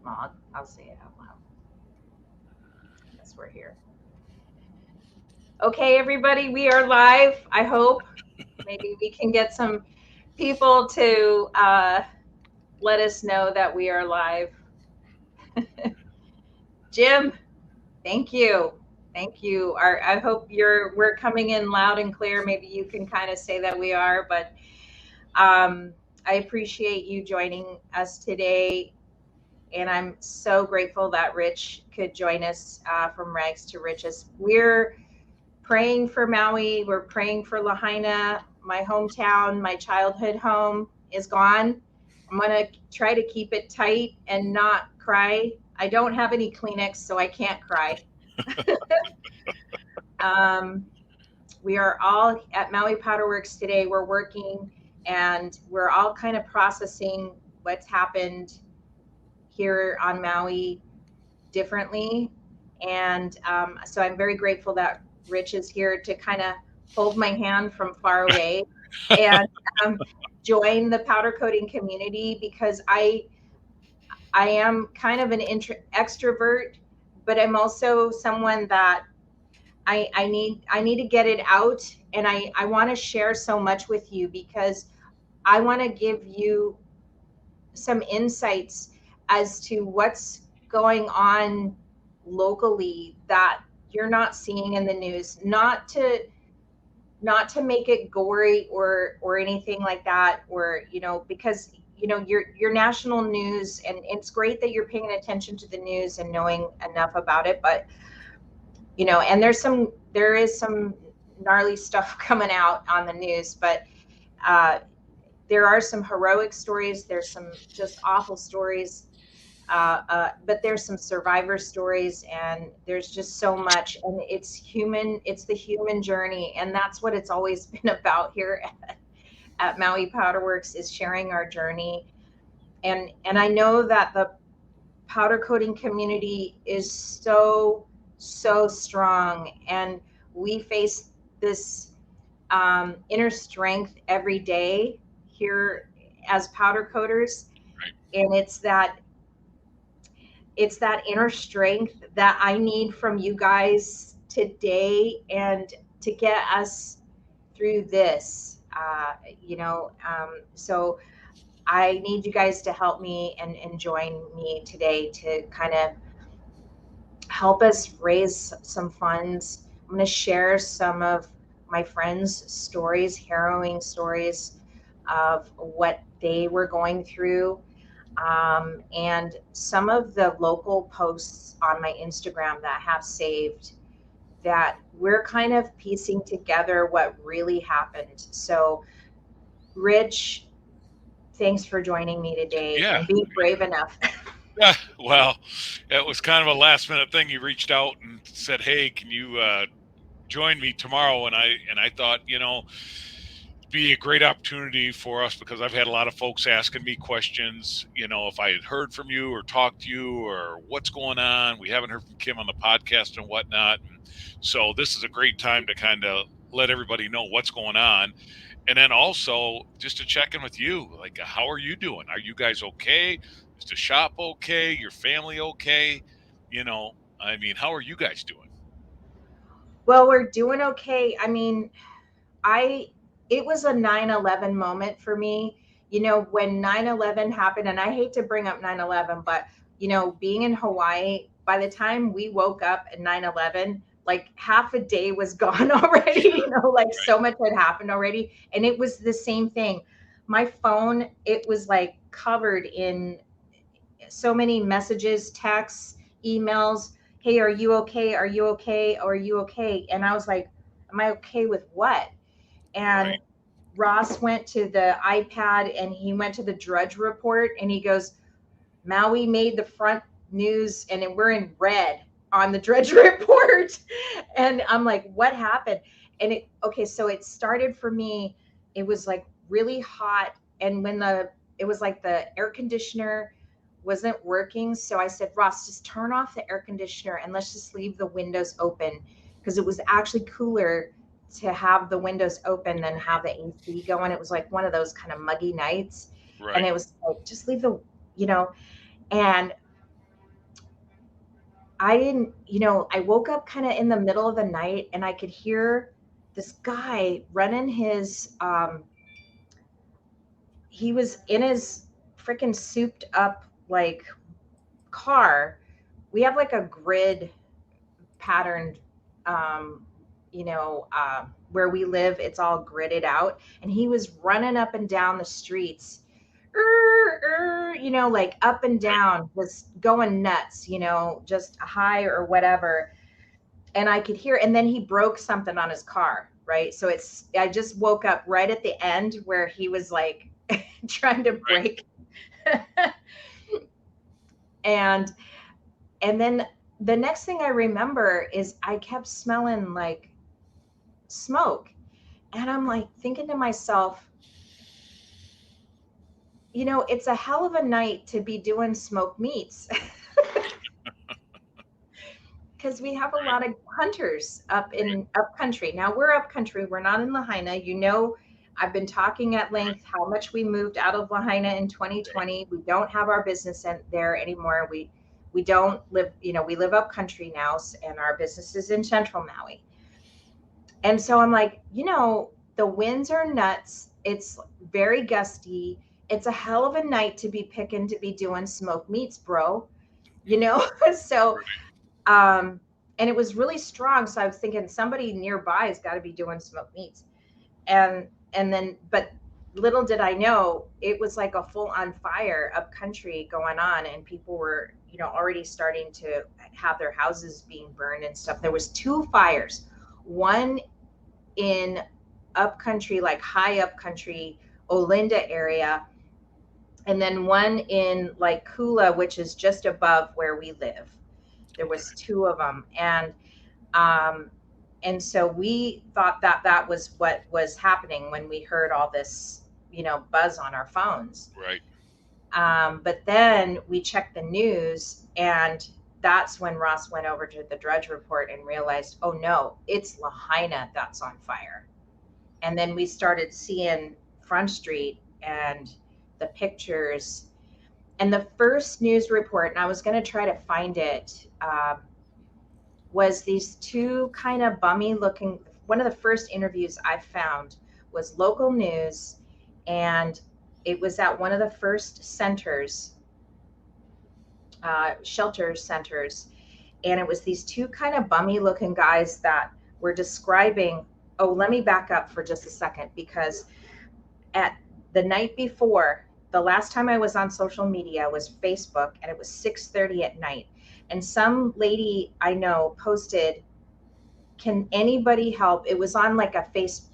Well, I'll say it out loud. Yes, we're here. Okay, everybody, we are live. I hope maybe we can get some people to let us know that we are live. Jim, thank you. Thank you. I hope we're coming in loud and clear. Maybe you can kind of say that we are, but I appreciate you joining us today. And I'm so grateful that Rich could join us from Rags to Riches. We're praying for Maui. We're praying for Lahaina. My hometown, my childhood home is gone. I'm going to try to keep it tight and not cry. I don't have any Kleenex, so I can't cry. We are all at Maui Powder Works today. We're working and we're all kind of processing what's happened here on Maui differently. And so I'm very grateful that Rich is here to kind of hold my hand from far away and join the powder coating community, because I am kind of an extrovert, but I'm also someone that I need to get it out, and I want to share so much with you, because I want to give you some insights as to what's going on locally that you're not seeing in the news. Not to make it gory or anything like that, or because your national news, and it's great that you're paying attention to the news and knowing enough about it, but and there is some gnarly stuff coming out on the news, but there are some heroic stories. There's some just awful stories, but there's some survivor stories, and there's just so much. And it's human. It's the human journey, and that's what it's always been about here at Maui Powder Works, is sharing our journey. And I know that the powder coating community is so strong, and we face this inner strength every day here as powder coaters. And it's that inner strength that I need from you guys today, and to get us through this. So I need you guys to help me and join me today to kind of help us raise some funds. I'm going to share some of my friends' stories, harrowing stories of what they were going through. And some of the local posts on my Instagram that have saved, that we're kind of piecing together what really happened. So, Rich, thanks for joining me today and being brave enough. Yeah, well, it was kind of a last minute thing. You reached out and said, "Hey, can you join me tomorrow?" And I thought, it'd be a great opportunity for us, because I've had a lot of folks asking me questions. If I had heard from you or talked to you, or what's going on. We haven't heard from Kim on the podcast and whatnot. And so this is a great time to kind of let everybody know what's going on. And then also just to check in with you, like, how are you doing? Are you guys okay? Is the shop okay? Your family okay? How are you guys doing? Well, we're doing okay. I mean, it was a 9/11 moment for me. When 9/11 happened, and I hate to bring up 9/11, but being in Hawaii, by the time we woke up at 9/11, like half a day was gone already, like so much had happened already. And it was the same thing. My phone, it was like covered in so many messages, texts, emails. Hey, are you okay? Are you okay? Are you okay? And I was like, am I okay with what? And Right. Ross went to the iPad and he went to the Drudge Report, and he goes, Maui made the front news and we're in red on the Drudge Report. And I'm like, what happened? And so it started for me. It was like really hot. And it was like the air conditioner wasn't working. So I said, Ross, just turn off the air conditioner and let's just leave the windows open, because it was actually cooler to have the windows open than have the AC going. It was like one of those kind of muggy nights. And Right. it was like, just leave the, you know, and I didn't, I woke up kind of in the middle of the night and I could hear this guy running he was in his freaking souped up like car. We have like a grid patterned, um, where we live, it's all gridded out. And he was running up and down the streets, like up and Right. down, was going nuts, just high or whatever. And I could hear, and then he broke something on his car, right? So I just woke up right at the end where he was like trying to Right. break. and and then the next thing I remember is I kept smelling like smoke. And I'm like thinking to myself, it's a hell of a night to be doing smoked meats. Because we have a Right. lot of hunters Right. up country. Now we're up country. We're not in Lahaina. I've been talking at Right. length how much we moved out of Lahaina in Right. 2020. We don't have our business there anymore. We don't live, we live up country now, and our business is in Central Maui. And so I'm like, the winds are nuts. It's very gusty. It's a hell of a night to be picking to be doing smoked meats, bro. So Right. um, and it was really strong. So I was thinking somebody nearby has got to be doing smoked meats. But little did I know it was like a full on fire up country going on, and people were, already starting to have their houses being burned and stuff. There was two fires, one in up country, like high up country, Olinda area, and then one in like Kula, which is just above where we live. There was Okay. two of them, um, and so we thought that that was what was happening when we heard all this, buzz on our phones. Right. But then we checked the news, and that's when Ross went over to the Drudge Report and realized, oh no, it's Lahaina that's on fire. And then we started seeing Front Street and the pictures. And the first news report, and I was going to try to find it, was these two kind of bummy looking. One of the first interviews I found was local news, and it was at one of the first centers, shelter centers, and it was these two kind of bummy looking guys that were describing. Oh, let me back up for just a second, because at the night before, the last time I was on social media was Facebook, and it was 6:30 at night, and some lady I know posted, can anybody help? It was on like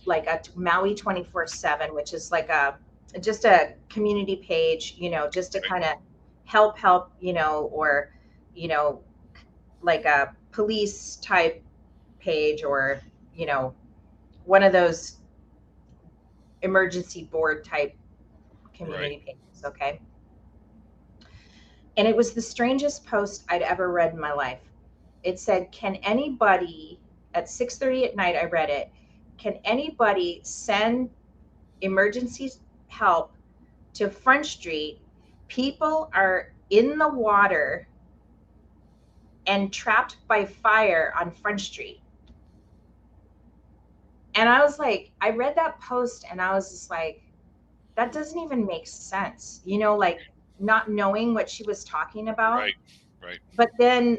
like a Maui 24/7, which is like just a community page, just to Right. kind of help, or, you know, like a police type page, or, you know, one of those emergency board type Right. community pages. Okay. And it was the strangest post I'd ever read in my life. It said, can anybody, at 6:30 at night, I read it, can anybody send emergency help to Front Street? People are in the water and trapped by fire on Front Street. And I was like, I read that post and I was just like, that doesn't even make sense, like not knowing what she was talking about. Right. Right. But then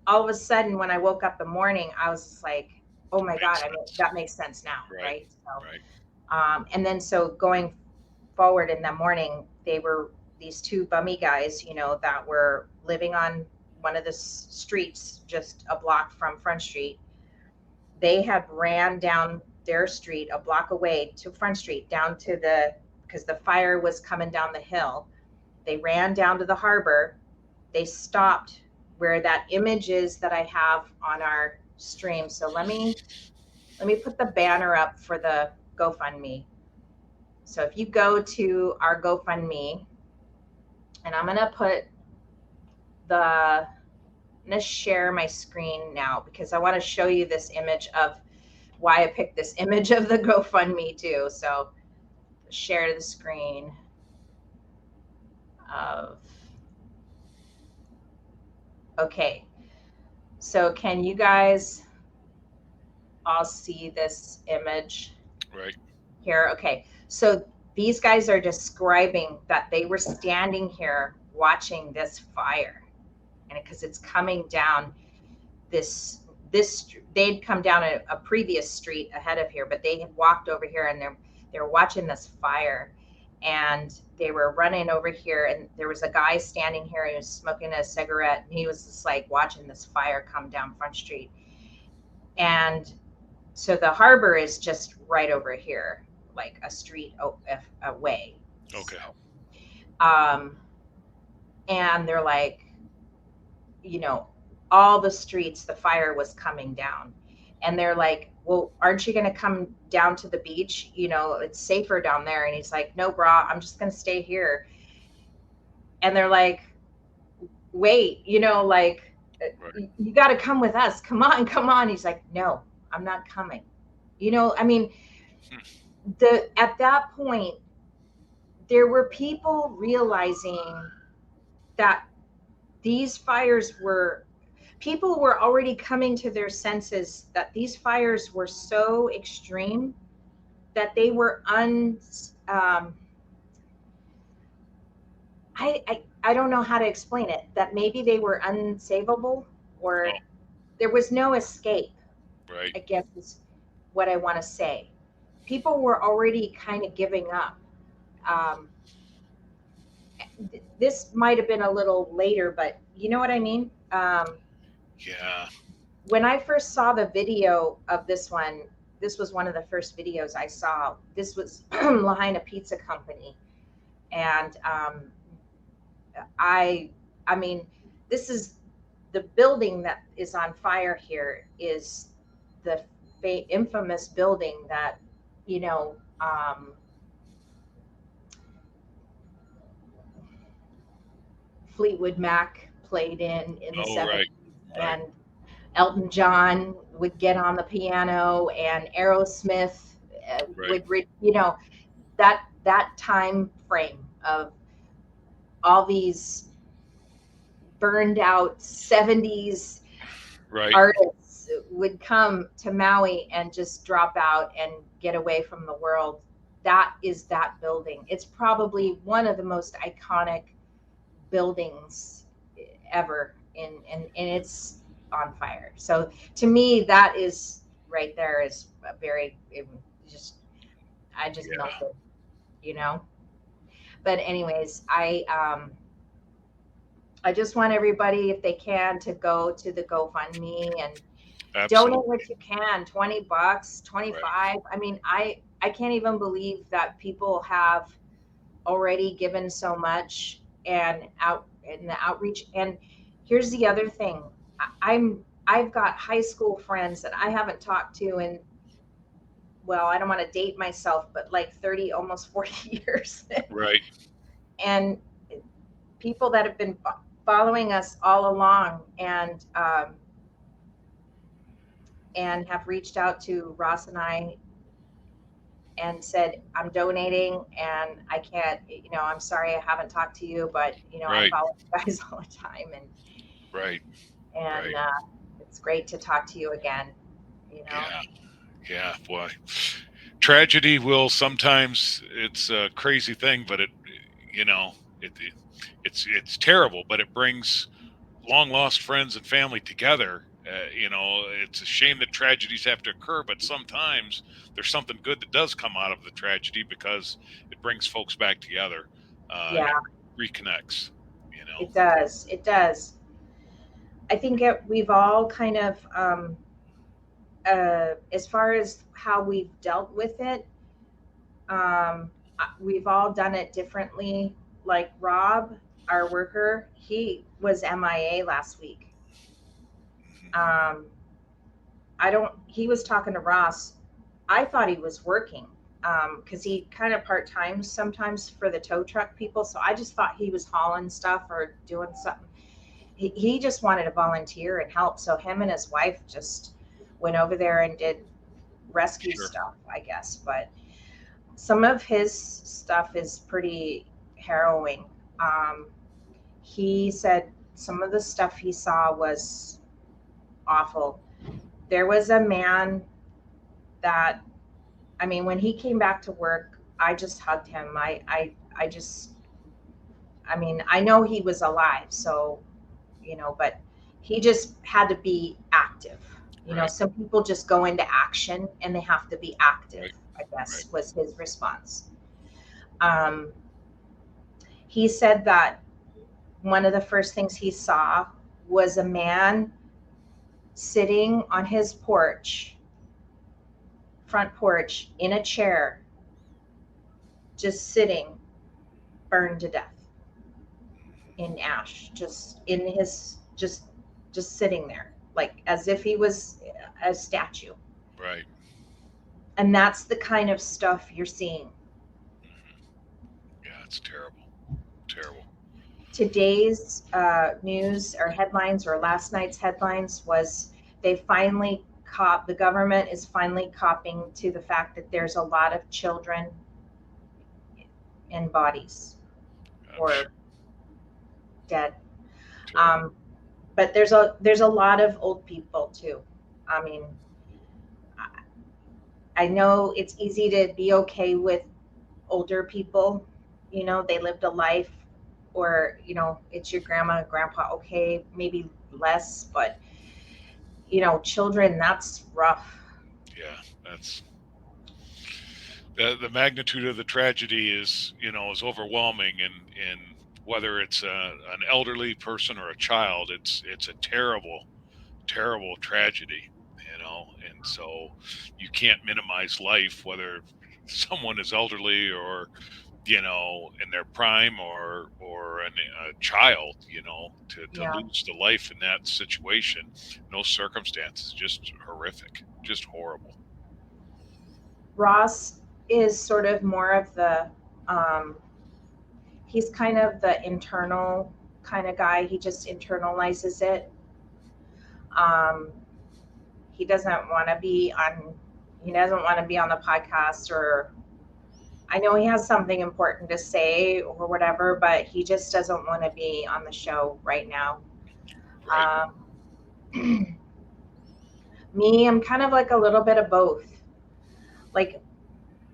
all of a sudden, when I woke up the morning, I was just like, oh my God, Makes I mean, sense. that makes sense now, Right. right? So, Right. and then so going forward in the morning, they were these two bummy guys, that were living on one of the streets just a block from Front Street. They had ran down their street a block away to Front Street, down to because the fire was coming down the hill. They ran down to the harbor. They stopped where that image is that I have on our stream. So let me put the banner up for the GoFundMe. So if you go to our GoFundMe, and I'm gonna share my screen now, because I want to show you this image of why I picked this image of the GoFundMe too. So share the screen of, okay. So can you guys all see this image Right. here? Okay. So these guys are describing that they were standing here watching this fire, and because it's coming down this they'd come down a previous street ahead of here, but they had walked over here and they're watching this fire, and they were running over here, and there was a guy standing here and he was smoking a cigarette, and he was just like watching this fire come down Front Street. And so the harbor is just right over here, like a street away. Okay. So um and they're like, you know, all the streets, the fire was coming down. And they're like, well, aren't you going to come down to the beach? You know, it's safer down there. And he's like, no, brah, I'm just going to stay here. And they're like, wait, you know, like, Right. you got to come with us. Come on, come on. He's like, no, I'm not coming. You know, I mean, at that point, there were people realizing that these fires were people were already coming to their senses that these fires were so extreme that they were I don't know how to explain it, that maybe they were unsavable, Oh, or there was no escape, right. I guess is what I want to say. People were already kind of giving up. um, this might have been a little later, but you know what I mean. Yeah. When I first saw the video of this one, this was one of the first videos I saw. This was Lahaina Pizza Company, and I, I mean, this is the building that is on fire here is the infamous building that, you know, Fleetwood Mac played in the Oh, 70s, right. Right. and Elton John would get on the piano, and Aerosmith Right. you know, that time frame of all these burned out 70s Right. artists would come to Maui and just drop out and get away from the world. That is that building. It's probably one of the most iconic buildings ever, and it's on fire. So to me, that is right there is a very just I just Yeah. melted, you know. But anyways, I just want everybody, if they can, to go to the GoFundMe and donate Absolutely. what you can. $20, Right. 25. I mean, I can't even believe that people have already given so much and out in the outreach. And here's the other thing. I've got high school friends that I haven't talked to in, well, I don't want to date myself, but like 30, almost 40 years. Right. And people that have been following us all along, and have reached out to Ross and I and said, I'm donating and I can't, you know, I'm sorry I haven't talked to you, but, you know, I Right. follow you guys all the time. Right. And Right. it's great to talk to you again, you know? Yeah. Yeah. Boy. Tragedy will sometimes, it's a crazy thing, but you know, it's terrible, but it brings long lost friends and family together. You know, it's a shame that tragedies have to occur, but sometimes there's something good that does come out of the tragedy because it brings folks back together, Yeah, and reconnects. You know. it does. It does. I think we've all kind of, as far as how we've dealt with it, we've all done it differently. Like Rob, our worker, he was MIA last week. Mhm. Um, he was talking to Ross. I thought he was working, because he kind of part time sometimes for the tow truck people. So I just thought he was hauling stuff or doing something. He just wanted to volunteer and help. So him and his wife just went over there and did rescue Sure. stuff, I guess. But some of his stuff is pretty harrowing. He said some of the stuff he saw was awful. There was a man that, I mean, when he came back to work, I just hugged him. I just, I mean, I know he was alive, so, but he just had to be active. Right. Some people just go into action and they have to be active, Right. I Right. guess, was his response. Um, he said that one of the first things he saw was a man sitting on his front porch, in a chair, just sitting, burned to death in ash, just in his, just sitting there, like as if he was a statue. Right. And that's the kind of stuff you're seeing. Yeah, it's terrible. Terrible. Today's news or headlines, or last night's headlines, was the government is finally copping to the fact that there's a lot of children in bodies I'm sure. or dead. Terrible. Um, but there's a lot of old people too. I mean, I know it's easy to be okay with older people. They lived a life, or it's your grandma and grandpa. Okay, maybe less, but children, that's rough. Yeah, that's the magnitude of the tragedy is, is overwhelming, and whether it's an elderly person or a child, it's a terrible, terrible tragedy, and so you can't minimize life, whether someone is elderly or in their prime, or a child, to Yeah. lose the life in that situation. No circumstances, just horrific, just horrible. Ross is sort of more of the um, he's kind of the internal kind of guy. He just internalizes it. um, he doesn't want to be on he doesn't want to be on the podcast, or I know he has something important to say or whatever, but he just doesn't want to be on the show right now. Right. Me, I'm kind of like a little bit of both. Like,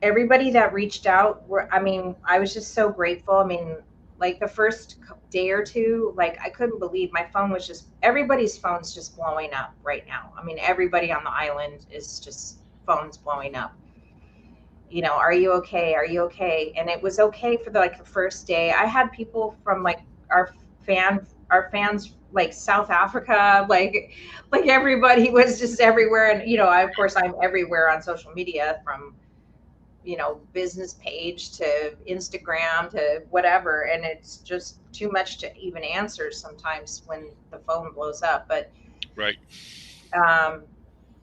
everybody that reached out I mean, I was just so grateful. I mean, like the first day or two, like I couldn't believe my phone was just everybody's phone's just blowing up right now. I mean, everybody on the island is just phones blowing up. Are you okay? Are you okay? And it was okay for the first day. I had people from like our fans, like South Africa, like everybody was just everywhere. And of course I'm everywhere on social media, from business page to Instagram to whatever, and it's just too much to even answer sometimes when the phone blows up. But Right. um,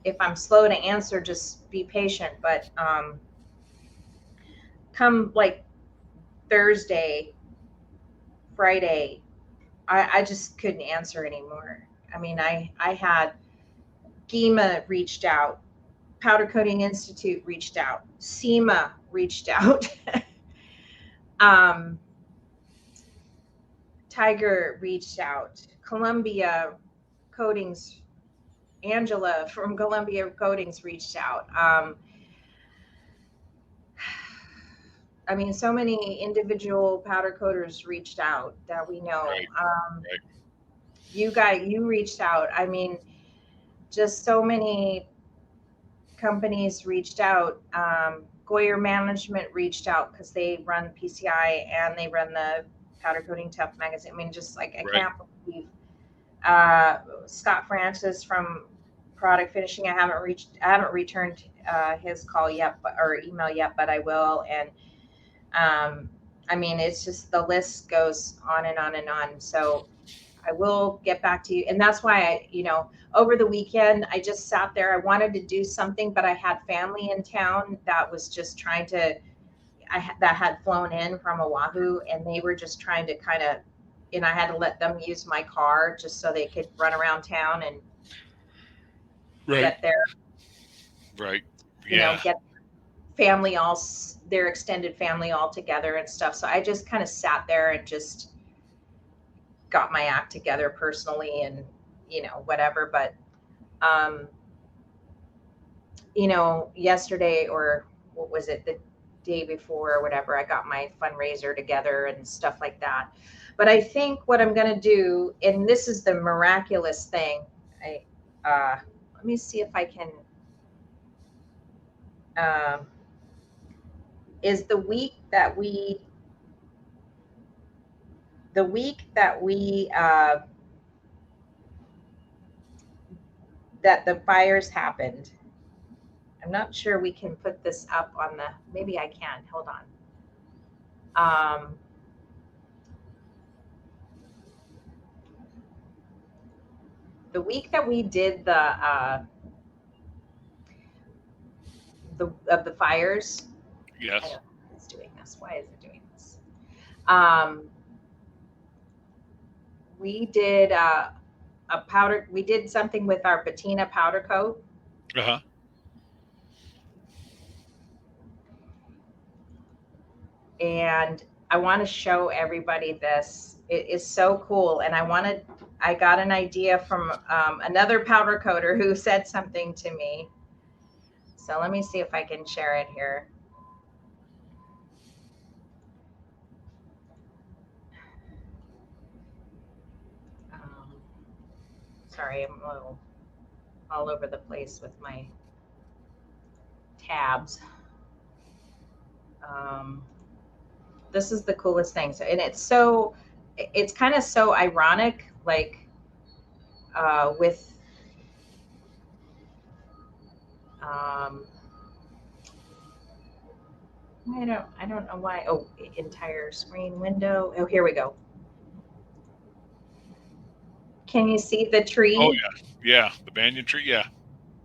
if I'm slow to answer, just be patient. But come like Thursday, Friday, I just couldn't answer anymore. I mean, I had GEMA reached out, Powder Coating Institute reached out, SEMA reached out. um, Tiger reached out, Columbia Coatings, Angela from Columbia Coatings reached out. I mean, so many individual powder coaters reached out that we know. Right. Right. You reached out. I mean, just so many companies reached out. Goyer Management reached out because they run PCI and they run the Powder Coating Tough magazine. I mean, just like, I Right. can't believe. Scott Francis from Product Finishing. I haven't returned his call yet, or email yet, but I will. And I mean, it's just, the list goes on and on and on. So I will get back to you. And that's why over the weekend, I just sat there. I wanted to do something, but I had family in town that was just trying to, that had flown in from Oahu, and they were just trying to kind of, and I had to let them use my car just so they could run around town and Right. get their, Right. Yeah. get family all, their extended family all together and stuff. So I just kind of sat there and just got my act together personally, and whatever. But um, yesterday, or what was it, the day before or whatever, I got my fundraiser together and stuff like that. But I think what I'm going to do, and this is the miraculous thing, I let me see if I can, um, is the week that the fires happened. I'm not sure we can put this up on the, maybe I can. Hold on. The week that we did the fires. I Yes. don't know if it's doing this. Why is it doing this? Um, we did a powder. We did something with our patina powder coat, Uh-huh. and I want to show everybody this. It is so cool, and I got an idea from another powder coater who said something to me. So let me see if I can share it here. Um, Sorry, I'm a little all over the place with my tabs. Um, this is the coolest thing. So, and it's kind of so ironic, like with um, I don't know why. Oh, entire screen window. Oh, here we go. Can you see the Oh tree? yeah. Yeah. The banyan tree. Yeah.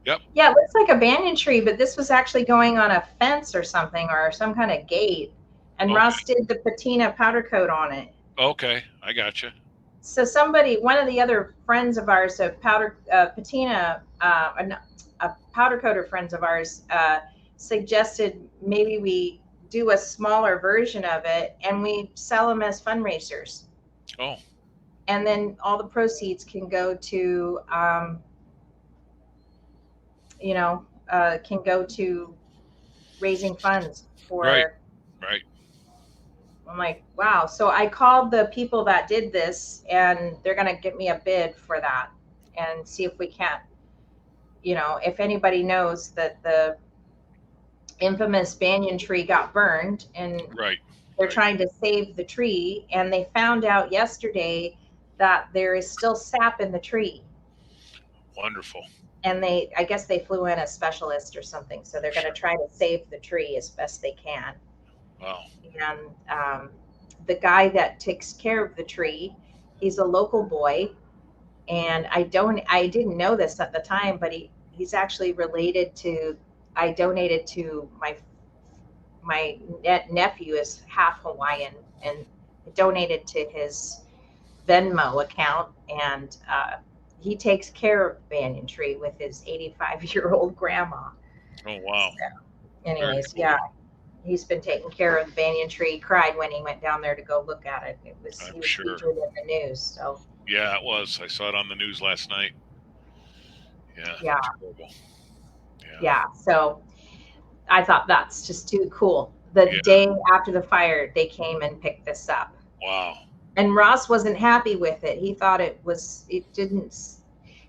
Yep. Yeah, it looks like a banyan tree, but this was actually going on a fence or something, or some kind of gate. And Okay. Ross did the patina powder coat on it. Okay. I gotcha. So one of the other friends of ours, a patina, a powder coater friends of ours, suggested maybe we do a smaller version of it and we sell them as fundraisers, Oh, and then all the proceeds can go to, can go to raising funds right. for. Right. I'm like, wow. So I called the people that did this, and they're going to get me a bid for that and see if we can't, if anybody knows that the infamous banyan tree got burned, and Right. they're Right. trying to save the tree, and they found out yesterday that there is still sap in the tree. Wonderful. And I guess they flew in a specialist or something. So they're going to Sure. try to save the tree as best they can. Wow. And the guy that takes care of the tree, he's a local boy, and I didn't know this at the time, but he's actually related to. I donated to my nephew is half Hawaiian, and donated to his Venmo account, and he takes care of the banyan tree with his 85-year-old grandma. Oh wow. So, Very anyways, cool. yeah, he's been taking care of the banyan tree. He cried when he went down there to go look at it. I'm He was sure. featured in the news. So Yeah, it was. I saw it on the news last night. Yeah. yeah, Terrible. Yeah. yeah. So I thought that's just too cool. The Yeah. day after the fire, they came and picked this up. Wow. And Ross wasn't happy with it. He thought it didn't,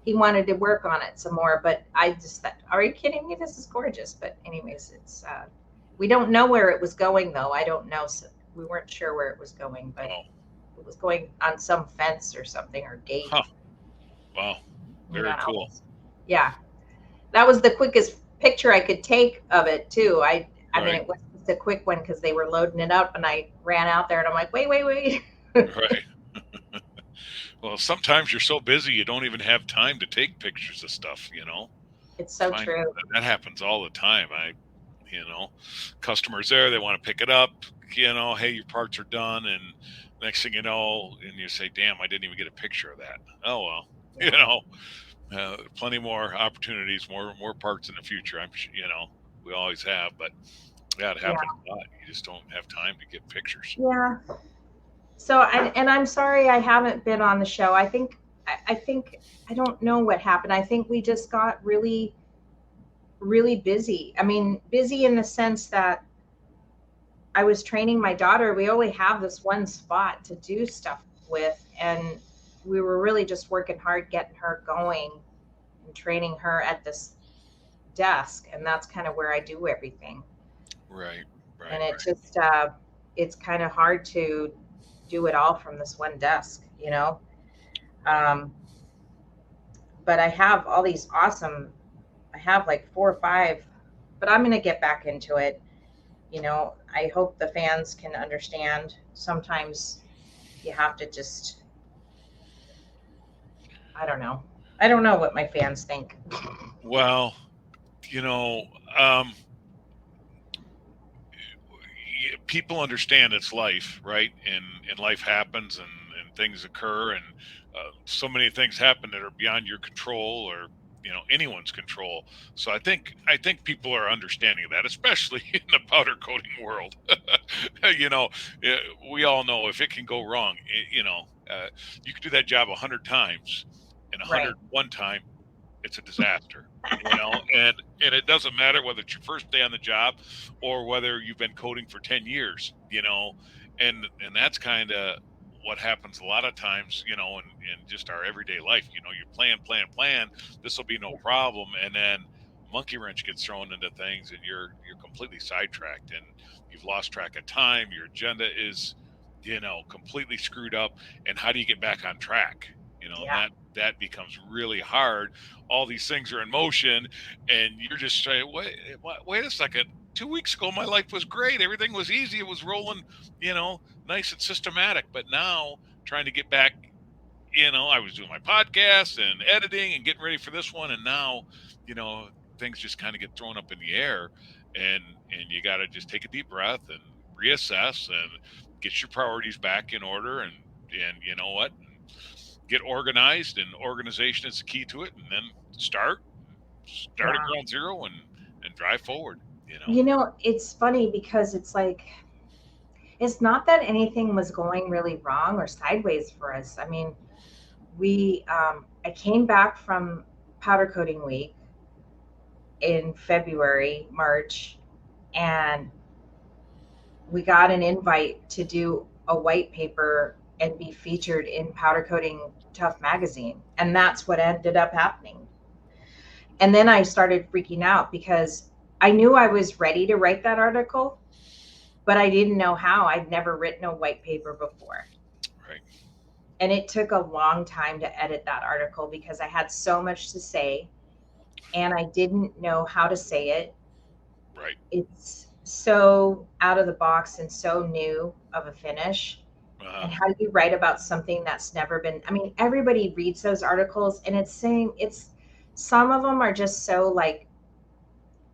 he wanted to work on it some more, but I just thought, are you kidding me? This is gorgeous. But anyways, we don't know where it was going though. I don't know. So we weren't sure where it was going, but Oh. it was going on some fence or something, or gate. Huh. Wow. Very That cool. was, yeah, that was the quickest picture I could take of it too. I mean, Right. it was just a quick one because they were loading it up, and I ran out there, and I'm like, wait, wait, wait. Right. Well, sometimes you're so busy you don't even have time to take pictures of stuff, It's so Find true. that happens all the time. You know, customers there, they want to pick it up, hey, your parts are done, and next thing you know, and you say, damn, I didn't even get a picture of that. Oh well, Yeah. plenty more opportunities, more parts in the future. I'm sure, we always have, but yeah, it Yeah. happens a lot. You just don't have time to get pictures. Yeah. So, and I'm sorry I haven't been on the show. I think I think, I don't know what happened. I think we just got really, really busy. I mean, busy in the sense that I was training my daughter. We only have this one spot to do stuff with, and we were really just working hard getting her going and training her at this desk, and that's kind of where I do everything. Right, And right. it just it's kind of hard to do it all from this one desk, you know. Um, but I have all these awesome. I have like 4 or 5, but I'm gonna get back into it. You know, I hope the fans can understand. Sometimes you have to just, I don't know. I don't know what my fans think. Well, you know, um, people understand it's life, right? And life happens, and things occur, and so many things happen that are beyond your control, or anyone's control. So I think people are understanding of that, especially in the powder coating world. you know, eh, we all know if it can go wrong, you could do that job 100 times, and Right. 101 time it's a disaster. And it doesn't matter whether it's your first day on the job or whether you've been coding for 10 years. And that's kind of what happens a lot of times, in just our everyday life. You plan, this will be no Yeah. problem, and then monkey wrench gets thrown into things, and you're completely sidetracked, and you've lost track of time. Your agenda is completely screwed up. And how do you get back on track? And Yeah. that becomes really hard. All these things are in motion, and you're just saying, wait a second. 2 weeks ago, my life was great. Everything was easy. It was rolling, nice and systematic. But now, trying to get back, I was doing my podcast and editing and getting ready for this one, and now, you know, things just kind of get thrown up in the air, and you got to just take a deep breath and reassess and get your priorities back in order, and you know what, get organized, and organization is the key to it, and then start at Yeah. ground zero, and drive forward. You know, it's funny because it's like, it's not that anything was going really wrong or sideways for us. I mean, I came back from powder coating week in February, March, and we got an invite to do a white paper and be featured in Powder Coating Tough magazine. And that's what ended up happening. And then I started freaking out because I knew I was ready to write that article, but I didn't know how. I'd never written a white paper before. Right, And it took a long time to edit that article because I had so much to say and I didn't know how to say it. right. It's so out of the box and so new of a finish. Uh-huh. And how do you write about something that's never been, I mean, everybody reads those articles and it's saying, it's, some of them are just so like,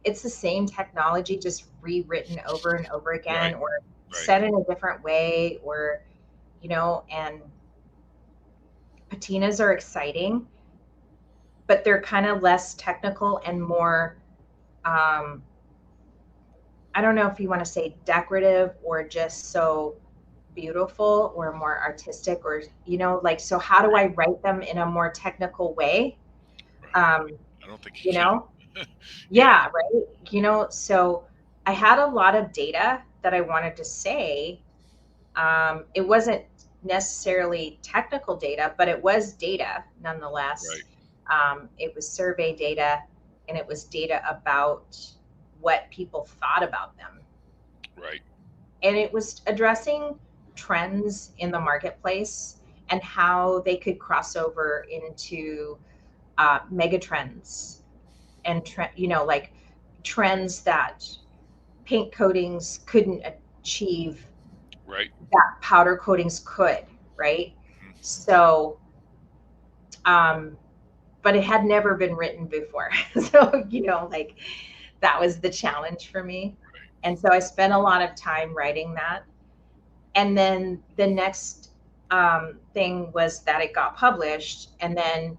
it's the same technology just rewritten over and over again, Right, or right, said in a different way, or and patinas are exciting, but they're kind of less technical and more, um, I don't know if you want to say decorative or just so beautiful or more artistic, or like, so how do I right, write them in a more technical way? right. um I don't think you you know can. Yeah, yeah, right. So I had a lot of data that I wanted to say. It wasn't necessarily technical data, but it was data nonetheless. right, It was survey data, and it was data about what people thought about them, right, and it was addressing trends in the marketplace and how they could cross over into mega trends and like trends that paint coatings couldn't achieve right. that powder coatings could, right? Mhm. So, um, but it had never been written before. So, like, that was the challenge for me. And so I spent a lot of time writing that. And then the next thing was that it got published, and then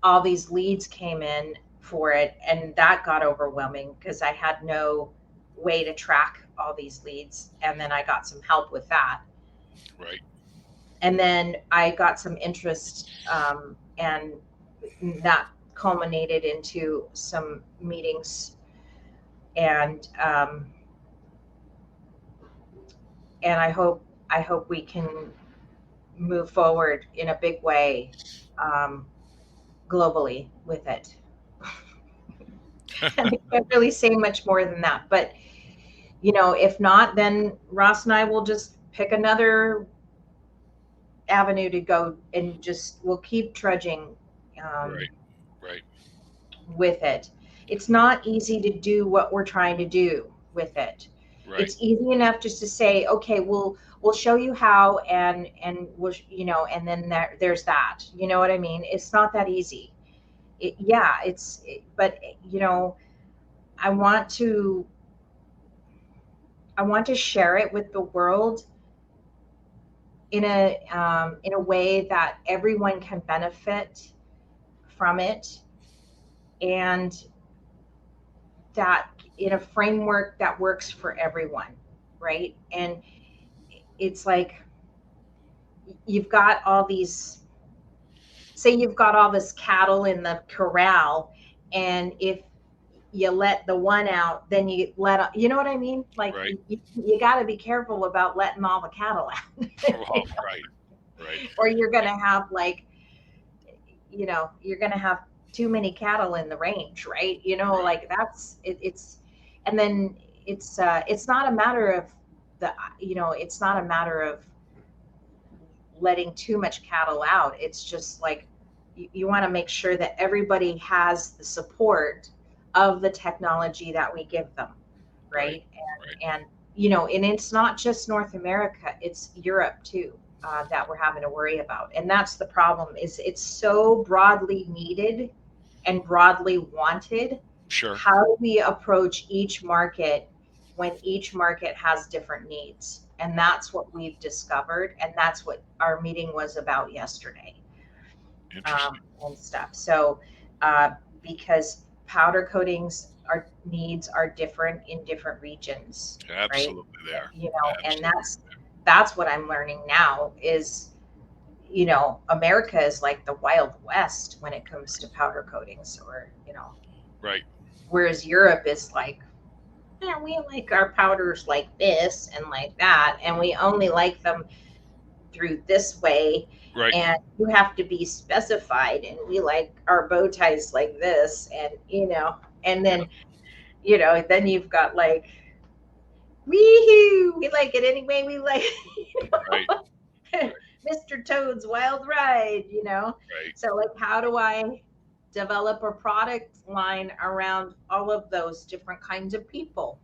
all these leads came in for it, and that got overwhelming because I had no way to track all these leads, and then I got some help with that. Right. And then I got some interest, and that culminated into some meetings, and I hope we can move forward in a big way, um, globally with it. And I can't really say much more than that. But if not, then Ross and I will just pick another avenue to go, and just we'll keep trudging, um, Right. Right. with it. It's not easy to do what we're trying to do with it. Right. It's easy enough just to say, okay, we'll show you how, and we'll, and then there's that. You know what I mean? It's not that easy. Yeah, but I want to I want to share it with the world in a way that everyone can benefit from it, and that in a framework that works for everyone, right? And it's like, you've got all these say you've got all this cattle in the corral, and if you let the one out, then you know what I mean? Like, Right. you got to be careful about letting all the cattle out. Well, right. Right. Or you're going to have, like, you're going to have too many cattle in the range, right? Right. Like, that's it, and then it's not a matter of the it's not a matter of letting too much cattle out. It's just like, you want to make sure that everybody has the support of the technology that we give them, Right. right? Right. And it's not just North America, it's Europe too, that we're having to worry about. And that's the problem, is it's so broadly needed and broadly wanted. Sure. How do we approach each market when each market has different needs? And that's what we've discovered, and that's what our meeting was about yesterday, Interesting. and stuff. So, because powder coatings are needs are different in different regions, right? Absolutely there. And Absolutely. that's what I'm learning now is, America is like the Wild West when it comes to powder coatings, or Right. whereas Europe is like, yeah, we like our powders like this and like that, and we only like them through this way, Right. and you have to be specified, and we like our bow ties like this, and Yeah. then you've got like, weehoo, we like it anyway we like. Right. Right. Mr. Toad's Wild Ride, Right. so, like, how do I develop a product line around all of those different kinds of people?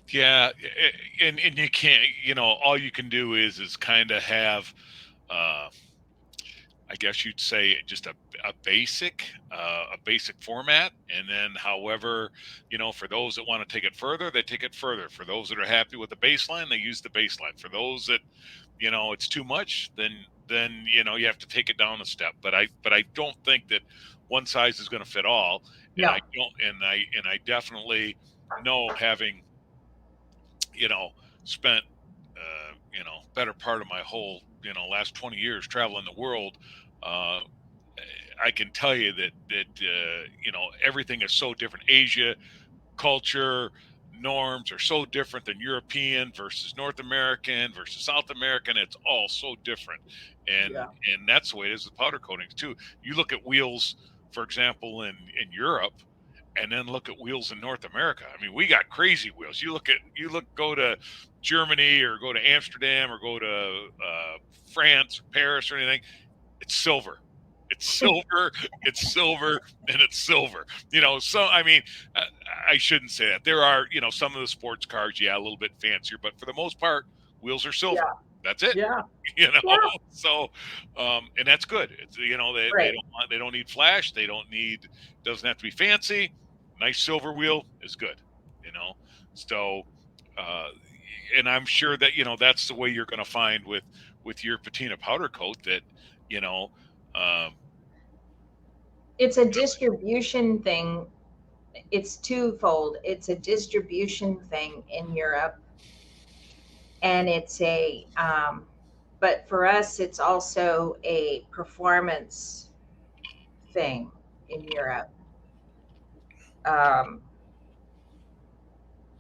Yeah. And you can't. All you can do is kind of have. Uh, I guess you'd say just a basic format, and then however, for those that want to take it further, they take it further. For those that are happy with the baseline, they use the baseline. For those that it's too much, then you have to take it down a step. But I don't think that one size is going to fit all, and I No. don't, and I definitely know, having spent better part of my whole last 20 years traveling the world. uh, I can tell you that everything is so different. Asia culture norms are so different than European versus North American versus South American. It's all so different, and Yeah. and that's the way it is with powder coatings too. You look at wheels, for example, in Europe, and then look at wheels in North America. I mean, we got crazy wheels. Go to Germany, or go to Amsterdam, or go to France or Paris or anything. It's silver. It's silver. It's silver, and it's silver. So I mean, I, I shouldn't say that. There are some of the sports cars, yeah, a little bit fancier, but for the most part, wheels are silver. Yeah. That's it. Yeah. you know Yeah. so and that's good. It's Right. they don't need flash, they don't need, doesn't have to be fancy. Nice silver wheel is good. you know so uh and I'm sure that that's the way you're going to find with your patina powder coat, that you know um It's a distribution thing. It's twofold. It's a distribution thing in Europe, and it's a but for us, it's also a performance thing in Europe. Um,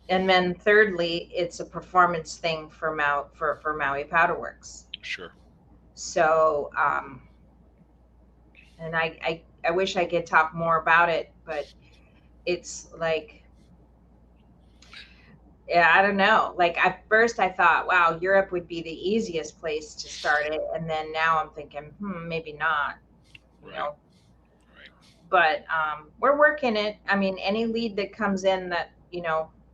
and then thirdly, it's a performance thing for Maui Powder Works. Sure. So, and I wish I could talk more about it, but it's like, yeah, I don't know. Like at first I thought, wow, Europe would be the easiest place to start it. And then now I'm thinking, maybe not, you Right. know, Right. but we're working it. I mean, any lead that comes in that,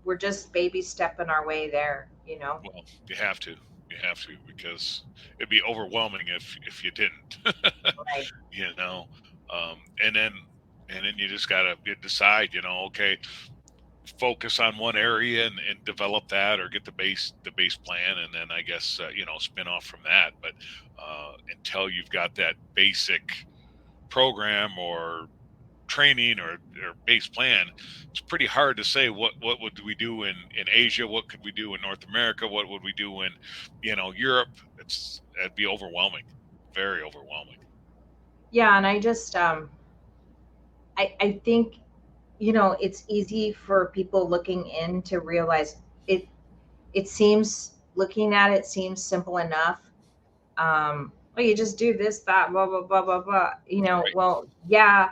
we're just baby stepping our way there, Well, you have to. You have to, because it'd be overwhelming if you didn't. Right. you know, and then you just gotta decide. Okay, focus on one area and develop that, or get the base plan, and then I guess spin off from that. But until you've got that basic program or training or base plan, it's pretty hard to say what would we do in Asia, what could we do in North America, what would we do in Europe. It'd be overwhelming, very overwhelming. Yeah. And I just, I think, it's easy for people looking in to realize it, looking at it seems simple enough. Well, you just do this, that, blah, blah, blah, blah, blah. Right. Well, yeah,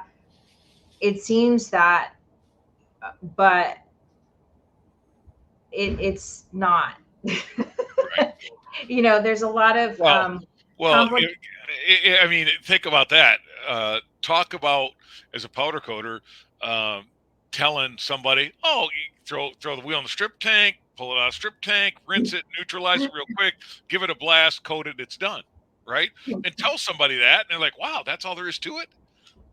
it seems that, but it's not. Right. There's a lot of Well, well, compli- I mean, think about that. Talk about, as a powder coater, um, telling somebody, "Oh, you throw the wheel in the strip tank, pull it out of strip tank, rinse it, neutralize it real quick, give it a blast, coat it, it's done." Right? And tell somebody that, and they're like, "Wow, that's all there is to it."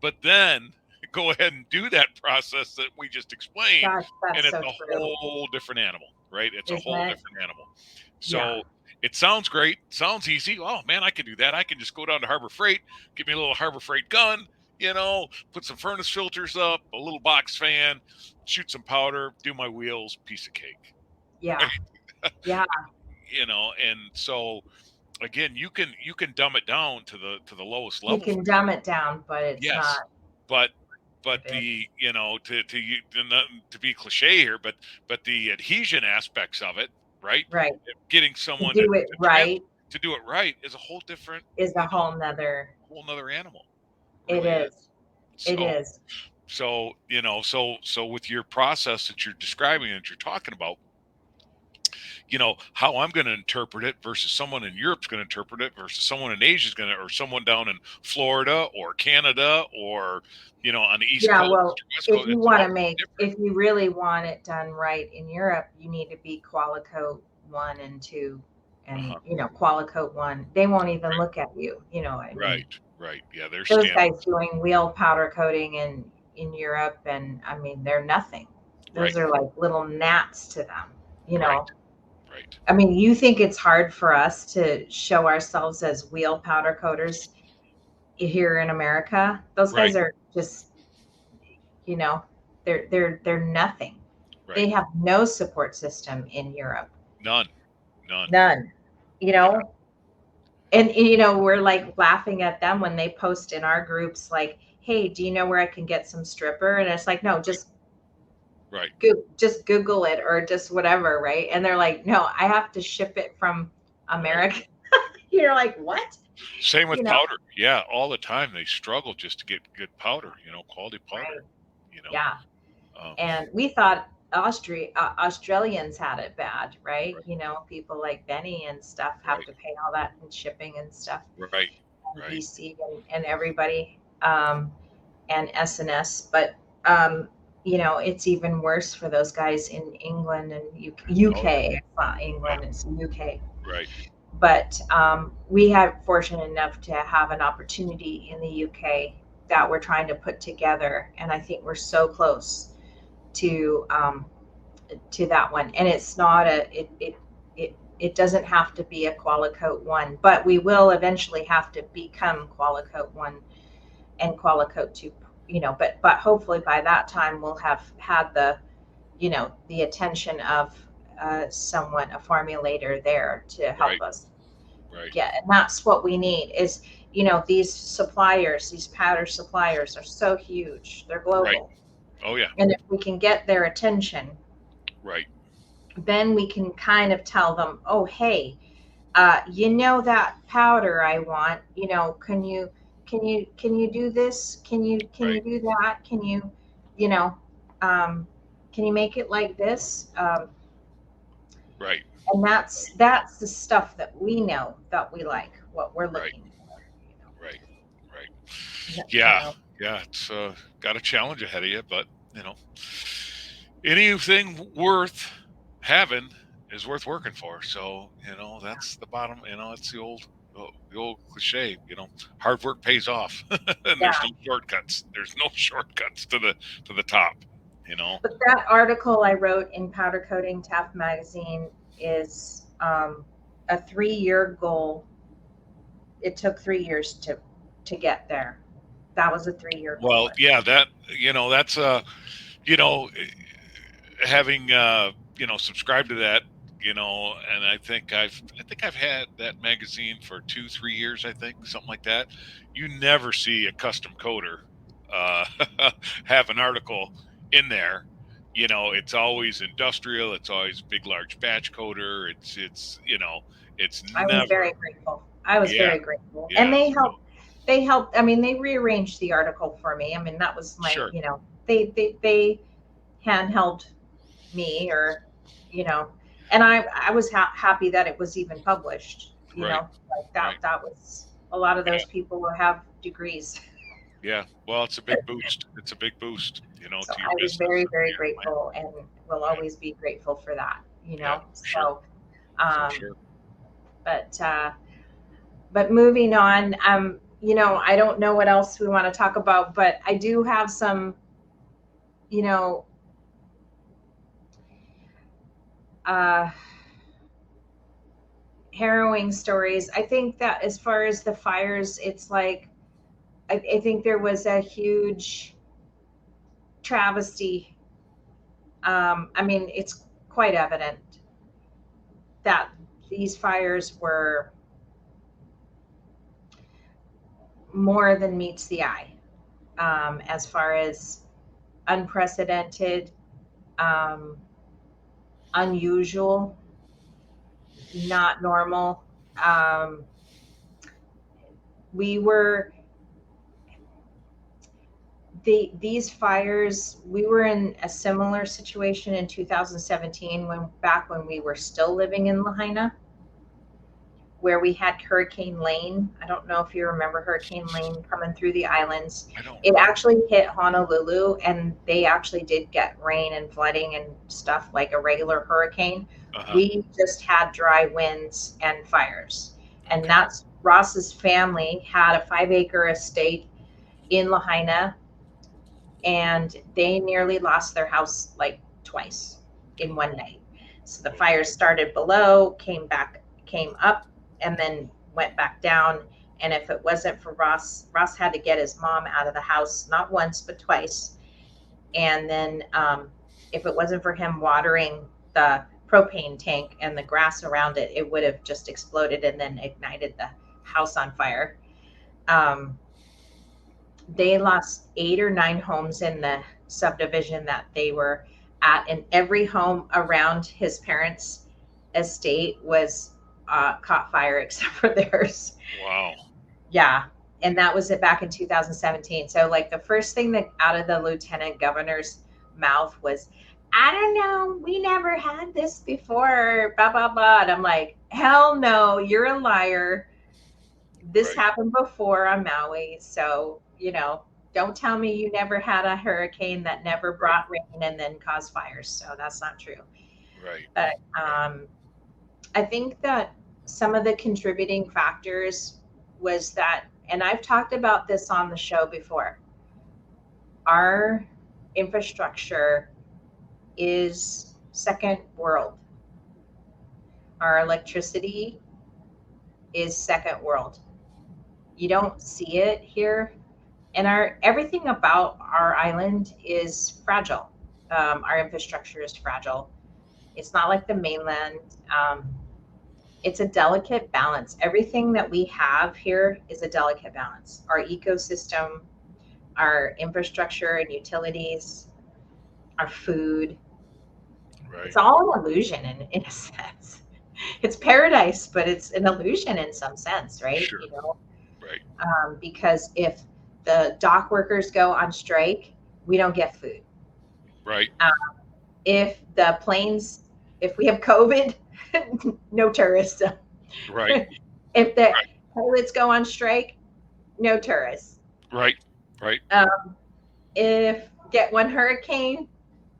But then go ahead and do that process that we just explained, Gosh, and that's it's so a true, whole different animal, right? It's a isn't whole it? different animal. Yeah, So it sounds great, sounds easy. Oh man, I can do that. I can just go down to Harbor Freight, get me a little Harbor Freight gun, put some furnace filters up, a little box fan, shoot some powder, do my wheels, piece of cake. yeah, Right? yeah. And so again, you can dumb it down to the lowest You level for can dumb people. it down, but it's Yes, not but it. to be cliche here, but the adhesion aspects of it, right? Right. Getting To someone to, do it to trans right to do it right is a whole different, is a whole nother. whole nother animal. It Really is. is. It So is. so with your process that you're describing, that you're talking about, how I'm going to interpret it versus someone in Europe's going to interpret it versus someone in Asia's going to, or someone down in Florida or Canada, or on the East Yeah, Coast well, or West if Coast. you It's want to all make, different. if you really want it done right in Europe, you need to be Qualicoat 1 and 2. And, Uh-huh. Qualicoat 1, they won't even Right. look at you. I mean, Right. Right. Yeah, they're those standard. guys doing wheel powder coating in Europe, and I mean, they're nothing. Those Right. are like little gnats to them, you Right. know. Right. I mean, you think it's hard for us to show ourselves as wheel powder coaters here in America? Those Right. guys are just, you know, they're nothing. Right. They have no support system in Europe. None. None. None. You Yeah. know, and we're like laughing at them when they post in our groups like, "Hey, do you know where I can get some stripper?" And it's like, "No, Right. just Right. just Google it or just whatever, right?" And they're like, "No, I have to ship it from Right. America." You're like, "What?" Same You with know, powder. Yeah, all the time they struggle just to get good powder. Quality powder. right? You know. Yeah. Um, And we thought Australians had it bad, right? right. People like Benny and stuff have Right. to pay all that and shipping and stuff, Right. and Right. BC and everybody, and SNS. But it's even worse for those guys in England and Oh UK. It's not yeah. Right. England; it's UK. Right. But we had fortunate enough to have an opportunity in the UK that we're trying to put together, and I think we're so close to that one. And it's not it doesn't have to be a Qualicoat 1, but we will eventually have to become Qualicoat 1 and Qualicoat 2. But hopefully by that time we'll have had the attention of someone, a formulator there to Right. help us. Right. get. And that's what we need is, these suppliers, these powder suppliers are so huge. They're Right. global. Oh yeah. And if we can get their attention, Right. then we can kind of tell them, oh, hey, that powder I want, can you do this? Can you Right. do that? You know, um, can you make it like this? Right. And that's the stuff that we know that we like, what we're Right. looking for. Right. Right. You know, you Yeah. know. Yeah. It's got a challenge ahead of you, but you know, anything worth having is worth working for. So that's the bottom. It's the old cliche. Hard work pays off, and there's Yeah. no shortcuts. There's no shortcuts to the top. You know. But that article I wrote in Powder Coating Taft magazine is a 3-year goal. It took 3 years to get there. That was a 3-year goal. Well, yeah, that's you know having subscribed to that, and I think I've had that magazine for 2-3 years, I think, something like that. You never see a custom coder uh have an article in there. It's always industrial, it's always big large batch coder. It's I was never. very grateful. I was Yeah. very grateful. And Yeah. they So helped. They helped. I mean, they rearranged the article for me. I mean, that was my, sure. they handheld me, or, you know, and I was happy that it was even published. Right. Like that. Right. That was a lot of Yeah. those people will have degrees. Yeah. Well, it's a big boost. It's a big boost, So to your I was business. very, very Yeah. grateful, and will Yeah. always be grateful for that. Yeah. For sure. So, For um, sure. but moving on, I don't know what else we want to talk about, but I do have some, you know, uh, harrowing stories. I think that as far as the fires, it's like, I think there was a huge travesty. I mean, it's quite evident that these fires were more than meets the eye, as far as unprecedented, um, unusual, not normal. Um, we were these fires. We were in a similar situation in 2017, when we were still living in Lahaina, where we had Hurricane Lane. I don't know if you remember Hurricane Lane coming through the islands. I don't. It actually hit Honolulu, and they actually did get rain and flooding and stuff like a regular hurricane. Uh-huh. We just had dry winds and fires. And Okay. that's Ross's family had a 5-acre estate in Lahaina, and they nearly lost their house like twice in one night. So the fires started below, came up, and then went back down. And if it wasn't for Ross had to get his mom out of the house not once but twice. And then, if it wasn't for him watering the propane tank and the grass around it, it would have just exploded and then ignited the house on fire. Um, they lost 8 or 9 homes in the subdivision that they were at, and every home around his parents' estate was caught fire except for theirs. Wow. Yeah. And that was it back in 2017. So, like, the first thing that out of the lieutenant governor's mouth was, I don't know, we never had this before, blah, blah, blah. And I'm like, hell no, you're a liar. This Right. happened before on Maui. So, don't tell me you never had a hurricane that never Right. brought rain and then caused fires. So that's not true. Right. But Right. I think that some of the contributing factors was that, and I've talked about this on the show before, our infrastructure is second world. Our electricity is second world. You don't see it here. And everything about our island is fragile. Our infrastructure is fragile. It's not like the mainland. Um, it's a delicate balance. Everything that we have here is a delicate balance. Our ecosystem, our infrastructure and utilities, our food, it's Right. all an illusion in a sense. It's paradise, but it's an illusion in some sense, right? Sure. Right. Because if the dock workers go on strike, we don't get food. Right. Um, if the planes, if we have COVID, no tourists. Right. If the pilots go on strike, no tourists. Right. Right. Um, if get one hurricane,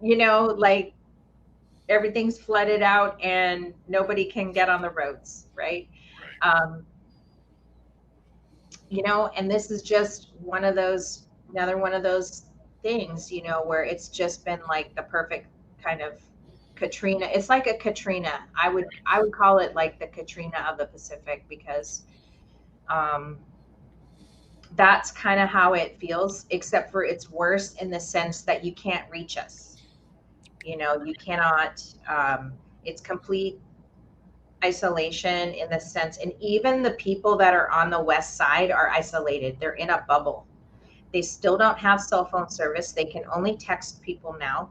like everything's flooded out and nobody can get on the roads, right? Right. Um, and this is just another one of those things, where it's just been like the perfect kind of Katrina. It's like a Katrina. I would call it like the Katrina of the Pacific, because um, that's kind of how it feels, except for it's worse in the sense that you can't reach us. You cannot. It's complete isolation in the sense, and even the people that are on the west side are isolated. They're in a bubble. They still don't have cell phone service. They can only text people now.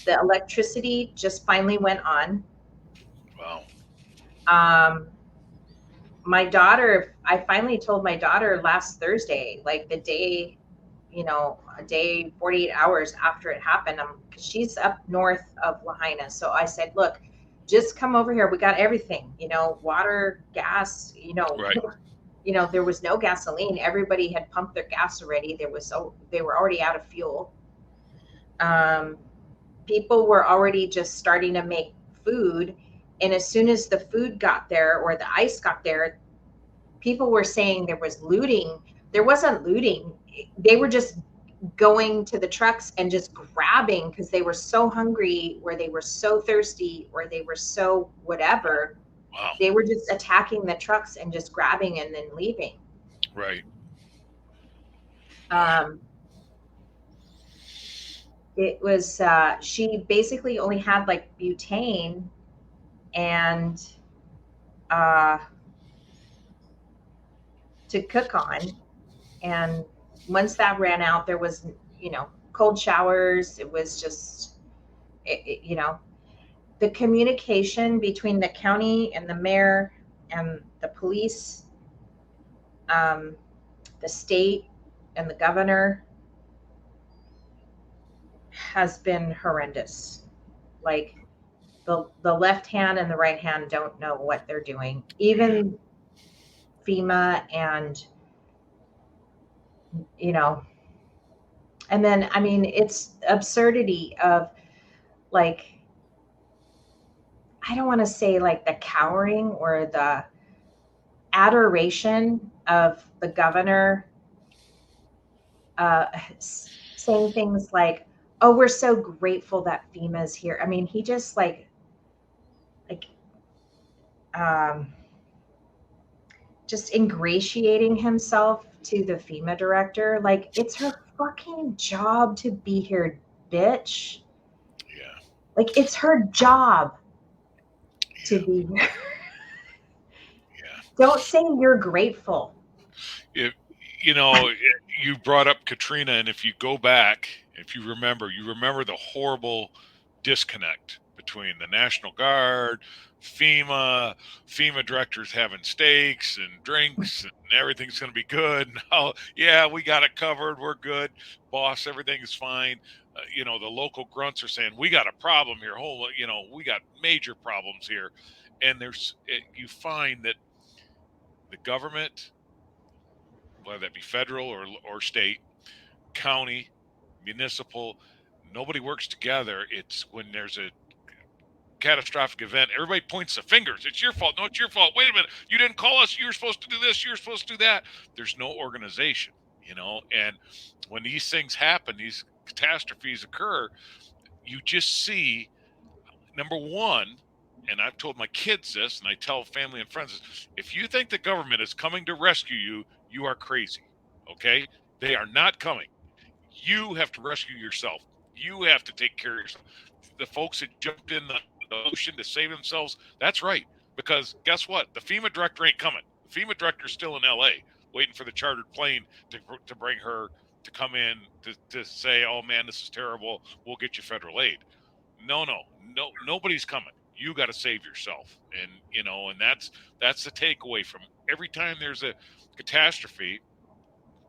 The electricity just finally went on. Wow. um, my daughter, I finally told my daughter last Thursday, like the day, a day 48 hours after it happened. Cause she's up north of Lahaina. So I said, look, just come over here. We got everything, water, gas, Right. there was no gasoline. Everybody had pumped their gas already. They were already out of fuel. Um, People were already just starting to make food. And as soon as the food got there, or the ice got there, people were saying there was looting. There wasn't looting. They were just going to the trucks and just grabbing, because they were so hungry, or they were so thirsty, or they were so whatever. Wow. They were just attacking the trucks and just grabbing and then leaving. Right. Um, it was she basically only had like butane and uh, to cook on. And once that ran out, there was, cold showers. It was just, the communication between the county and the mayor and the police, um, the state and the governor has been horrendous. Like the left hand and the right hand don't know what they're doing. Even FEMA and, and then, I mean, it's absurdity of, like, I don't want to say like the cowering or the adoration of the governor, saying things like, "Oh, we're so grateful that FEMA's here." I mean, he just like, um, just ingratiating himself to the FEMA director. Like, it's her fucking job to be here, bitch. Yeah. Like, it's her job to Yeah. be here. Yeah. Don't say you're grateful. If you brought up Katrina, and if you go back, if you remember the horrible disconnect between the National Guard, FEMA directors having steaks and drinks, and everything's going to be good. Now, yeah, we got it covered. We're good, boss. Everything is fine. The local grunts are saying we got a problem here. We got major problems here, and you find that the government, whether that be federal or state, county, municipal, nobody works together. It's when there's a catastrophic event, everybody points the fingers. It's your fault. No, it's your fault. Wait a minute. You didn't call us. You're supposed to do this. You're supposed to do that. There's no organization, and when these things happen, these catastrophes occur, you just see, number one, and I've told my kids this, and I tell family and friends this: if you think the government is coming to rescue you, you are crazy. Okay? They are not coming. You have to rescue yourself. You have to take care of yourself. The folks that jumped in the ocean to save themselves, that's right. because guess what? The FEMA director ain't coming. The FEMA director's still in LA waiting for the chartered plane to bring her to come in to say, oh man, this is terrible. We'll get you federal aid. No, nobody's coming. You got to save yourself. And, and that's the takeaway from every time there's a catastrophe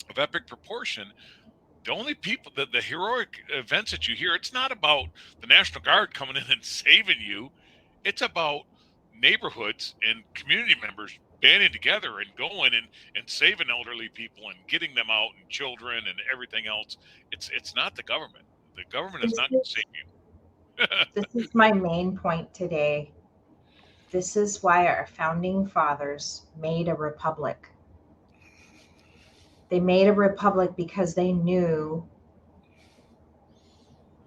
of epic proportion. The only people that the heroic events that you hear, it's not about the National Guard coming in and saving you. It's about neighborhoods and community members banding together and going and saving elderly people and getting them out, and children and everything else. It's not the government. The government is This not going to is save you. this is my main point today. This is why our founding fathers made a republic. They made a republic because they knew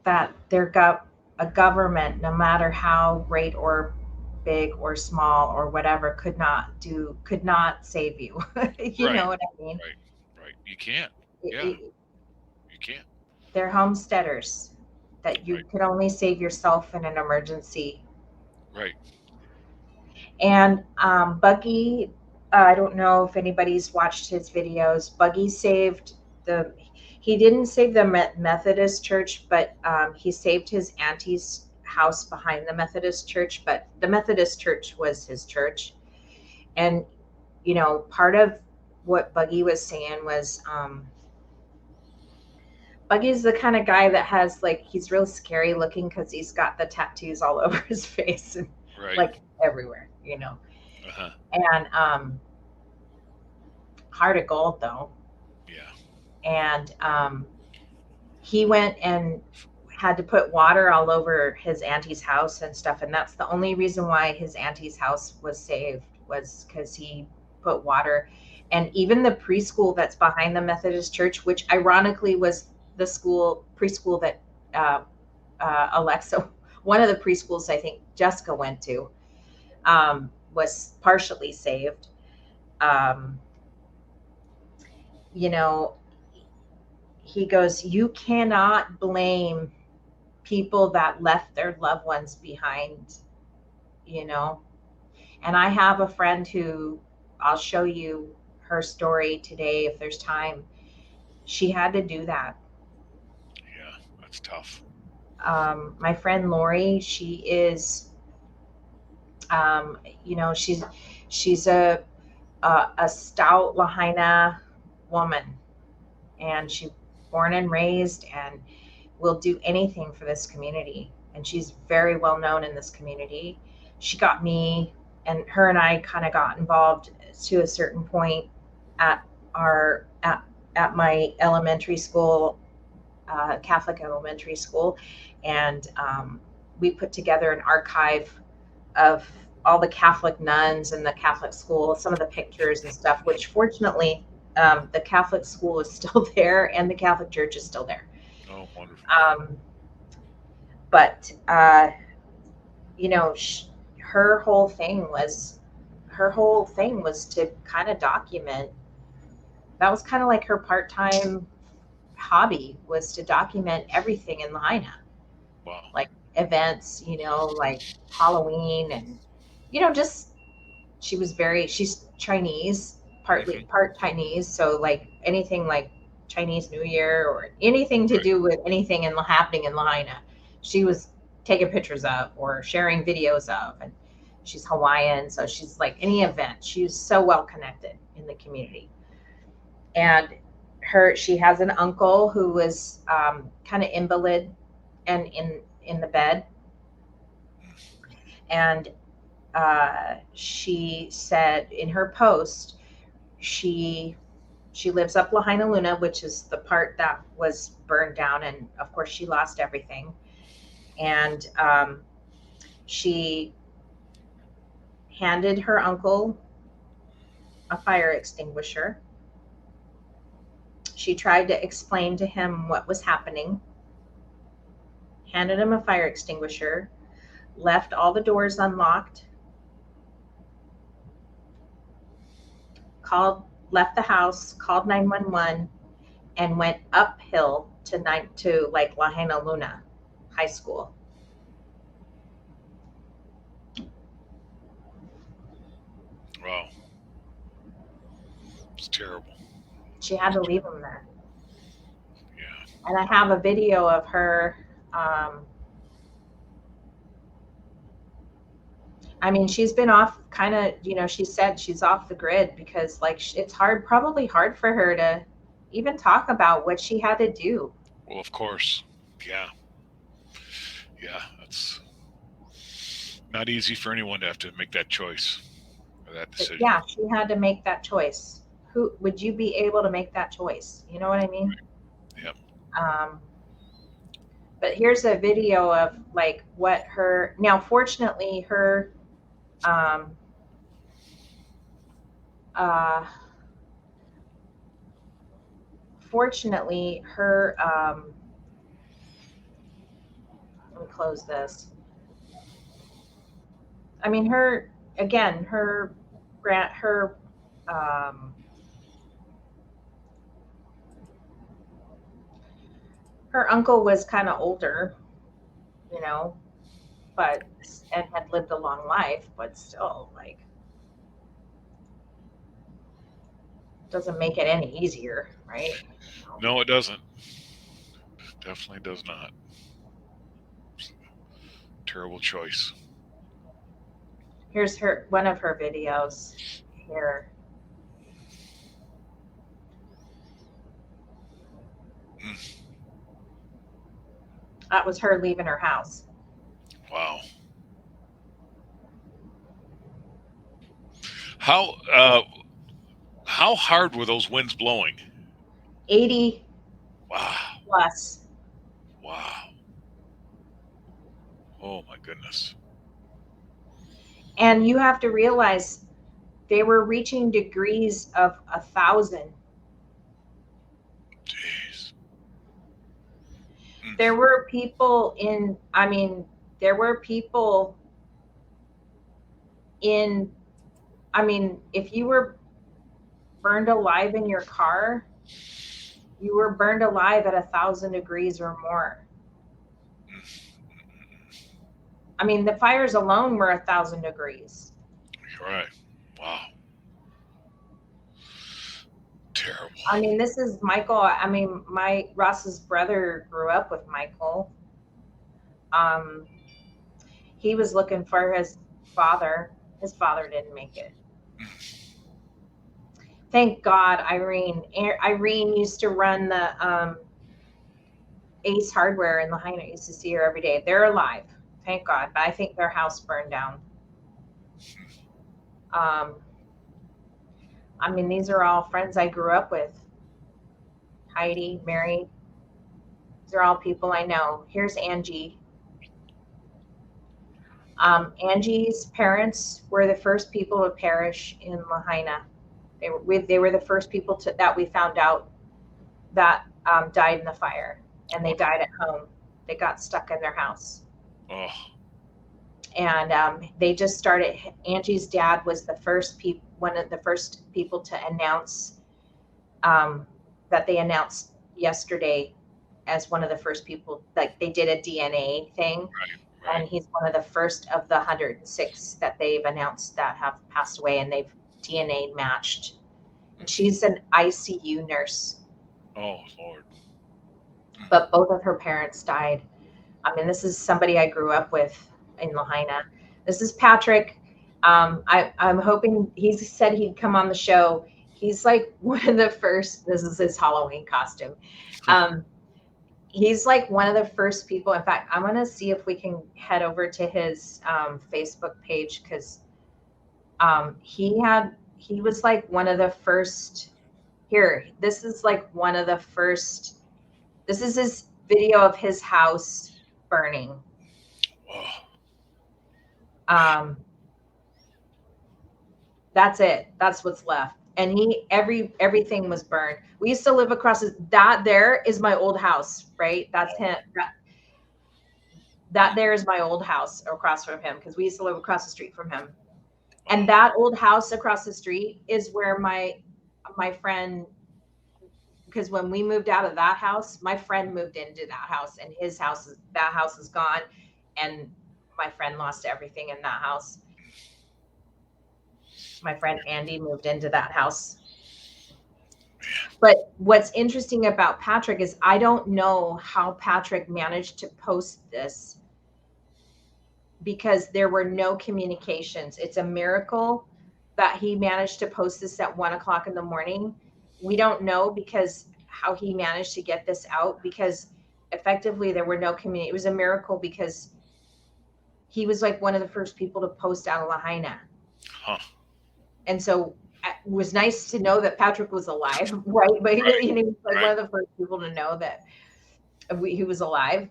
that a government, no matter how great or big or small or whatever, could not save you. You Right, know what I mean? right. You can't. It- Yeah, it- you can't. they're homesteaders that you Right, could only save yourself in an emergency. right. And Buggy, I don't know if anybody's watched his videos. Buggy saved the. He didn't save the Methodist church, but he saved his auntie's house behind the Methodist church. But the Methodist church was his church, and part of what Buggy was saying was, Buggy's the kind of guy that has he's real scary looking because he's got the tattoos all over his face and Right. like everywhere. Uh-huh. And heart of gold though. Yeah. And he went and had to put water all over his auntie's house and stuff, and that's the only reason why his auntie's house was saved, was because he put water. And even the preschool that's behind the Methodist church, which ironically was the preschool that Alexa, one of the preschools I think Jessica went to, was partially saved. Um, he goes, you cannot blame people that left their loved ones behind, you know. And I have a friend who, I'll show you her story today if there's time. She had to do that. Yeah, that's tough. My friend Lori, she is, she's a stout Lahaina woman, and she born and raised and will do anything for this community. And she's very well known in this community. She got me, and her and I kind of got involved to a certain point at our at my elementary school, Catholic elementary school, and we put together an archive of all the Catholic nuns and the Catholic school, some of the pictures and stuff, which fortunately the Catholic school is still there and the Catholic church is still there. Oh, wonderful. But her whole thing was to kind of document. That was kind of like her part-time hobby, was to document everything in Lahaina. Wow. Like events, like Halloween, and just she's Chinese, part Chinese, so like anything like Chinese New Year or anything to do with anything happening in Lahaina, she was taking pictures of or sharing videos of. And she's Hawaiian, so she's like any event. She's so well connected in the community. And she has an uncle who was kind of invalid and in the bed. And she said in her post, she lives up Lahaina Luna, which is the part that was burned down, and of course she lost everything. And she handed her uncle a fire extinguisher. She tried to explain to him what was happening, handed him a fire extinguisher, left all the doors unlocked, left the house, called 911, and went uphill to like Lahaina Luna High School. Wow. It's terrible. She had to leave him there. Yeah. And I have a video of her. Um, I mean, she's been off kind of, she said she's off the grid because, like, it's hard, probably hard for her to even talk about what she had to do. Well, of course. Yeah. Yeah. That's not easy for anyone to have to make that choice or that But decision. yeah, she had to make that choice. Who would you be able to make that choice? You know what I mean? Yep. Um, but here's a video of like what her now. Fortunately, her um, uh, fortunately her let me close this. I mean, her again, her um, her uncle was kind of older, you know, but and had lived a long life, but still, like, doesn't make it any easier, right? No, it doesn't. Definitely does not. Terrible choice. Here's her one of her videos here. Mm. That was her leaving her house. Wow. How how hard were those winds blowing? 80 Wow. plus. Wow. Oh my goodness. And you have to realize they were reaching degrees of 1,000. Jeez. There Mm. were people in, I mean, there were people in, I mean, if you were burned alive in your car, you were burned alive at 1,000 degrees or more. I mean, the fires alone were 1,000 degrees. You're right. Wow. Terrible. I mean, this is Michael. I mean, my Ross's brother grew up with Michael. Um, he was looking for his father. His father didn't make it. Thank God, Irene. Irene used to run the Ace Hardware in Lahaina. I used to see her every day. They're alive, thank God. But I think their house burned down. Um, I mean, these are all friends I grew up with. Heidi, Mary. These are all people I know. Here's Angie. Angie's parents were the first people to perish in Lahaina. They were the first people that we found out that died in the fire, and they died at home. They got stuck in their house, Oh. and they just started. Angie's dad was one of the first people to announce that they announced yesterday as one of the first people. Like they did a DNA thing, Right. and he's one of the first of the 106 that they've announced that have passed away, and they've DNA matched. And she's an ICU nurse, Oh Lord. but both of her parents died. I mean, this is somebody I grew up with in Lahaina. This is Patrick. I'm hoping he said he'd come on the show. He's like one of the first. This is his Halloween costume. Um, he's like one of the first people. In fact, I'm gonna see if we can head over to his Facebook page because he was like one of the first. Here, this is like one of the first. This is his video of his house burning. Oh. Um, that's it. That's what's left. And everything was burned. We used to live across that. There is my old house, right? That's him. That there is my old house across from him because we used to live across the street from him. And that old house across the street is where my friend, because when we moved out of that house, my friend moved into that house, and that house is gone, and my friend lost everything in that house. My friend Andy moved into that house. But what's interesting about Patrick is I don't know how Patrick managed to post this because there were no communications. It's a miracle that he managed to post this at 1 o'clock in the morning. We don't know because how he managed to get this out, because effectively there were no community. It was a miracle because he was like one of the first people to post out of Lahaina. Huh. And so it was nice to know that Patrick was alive, right? But he was like one of the first people to know that he was alive.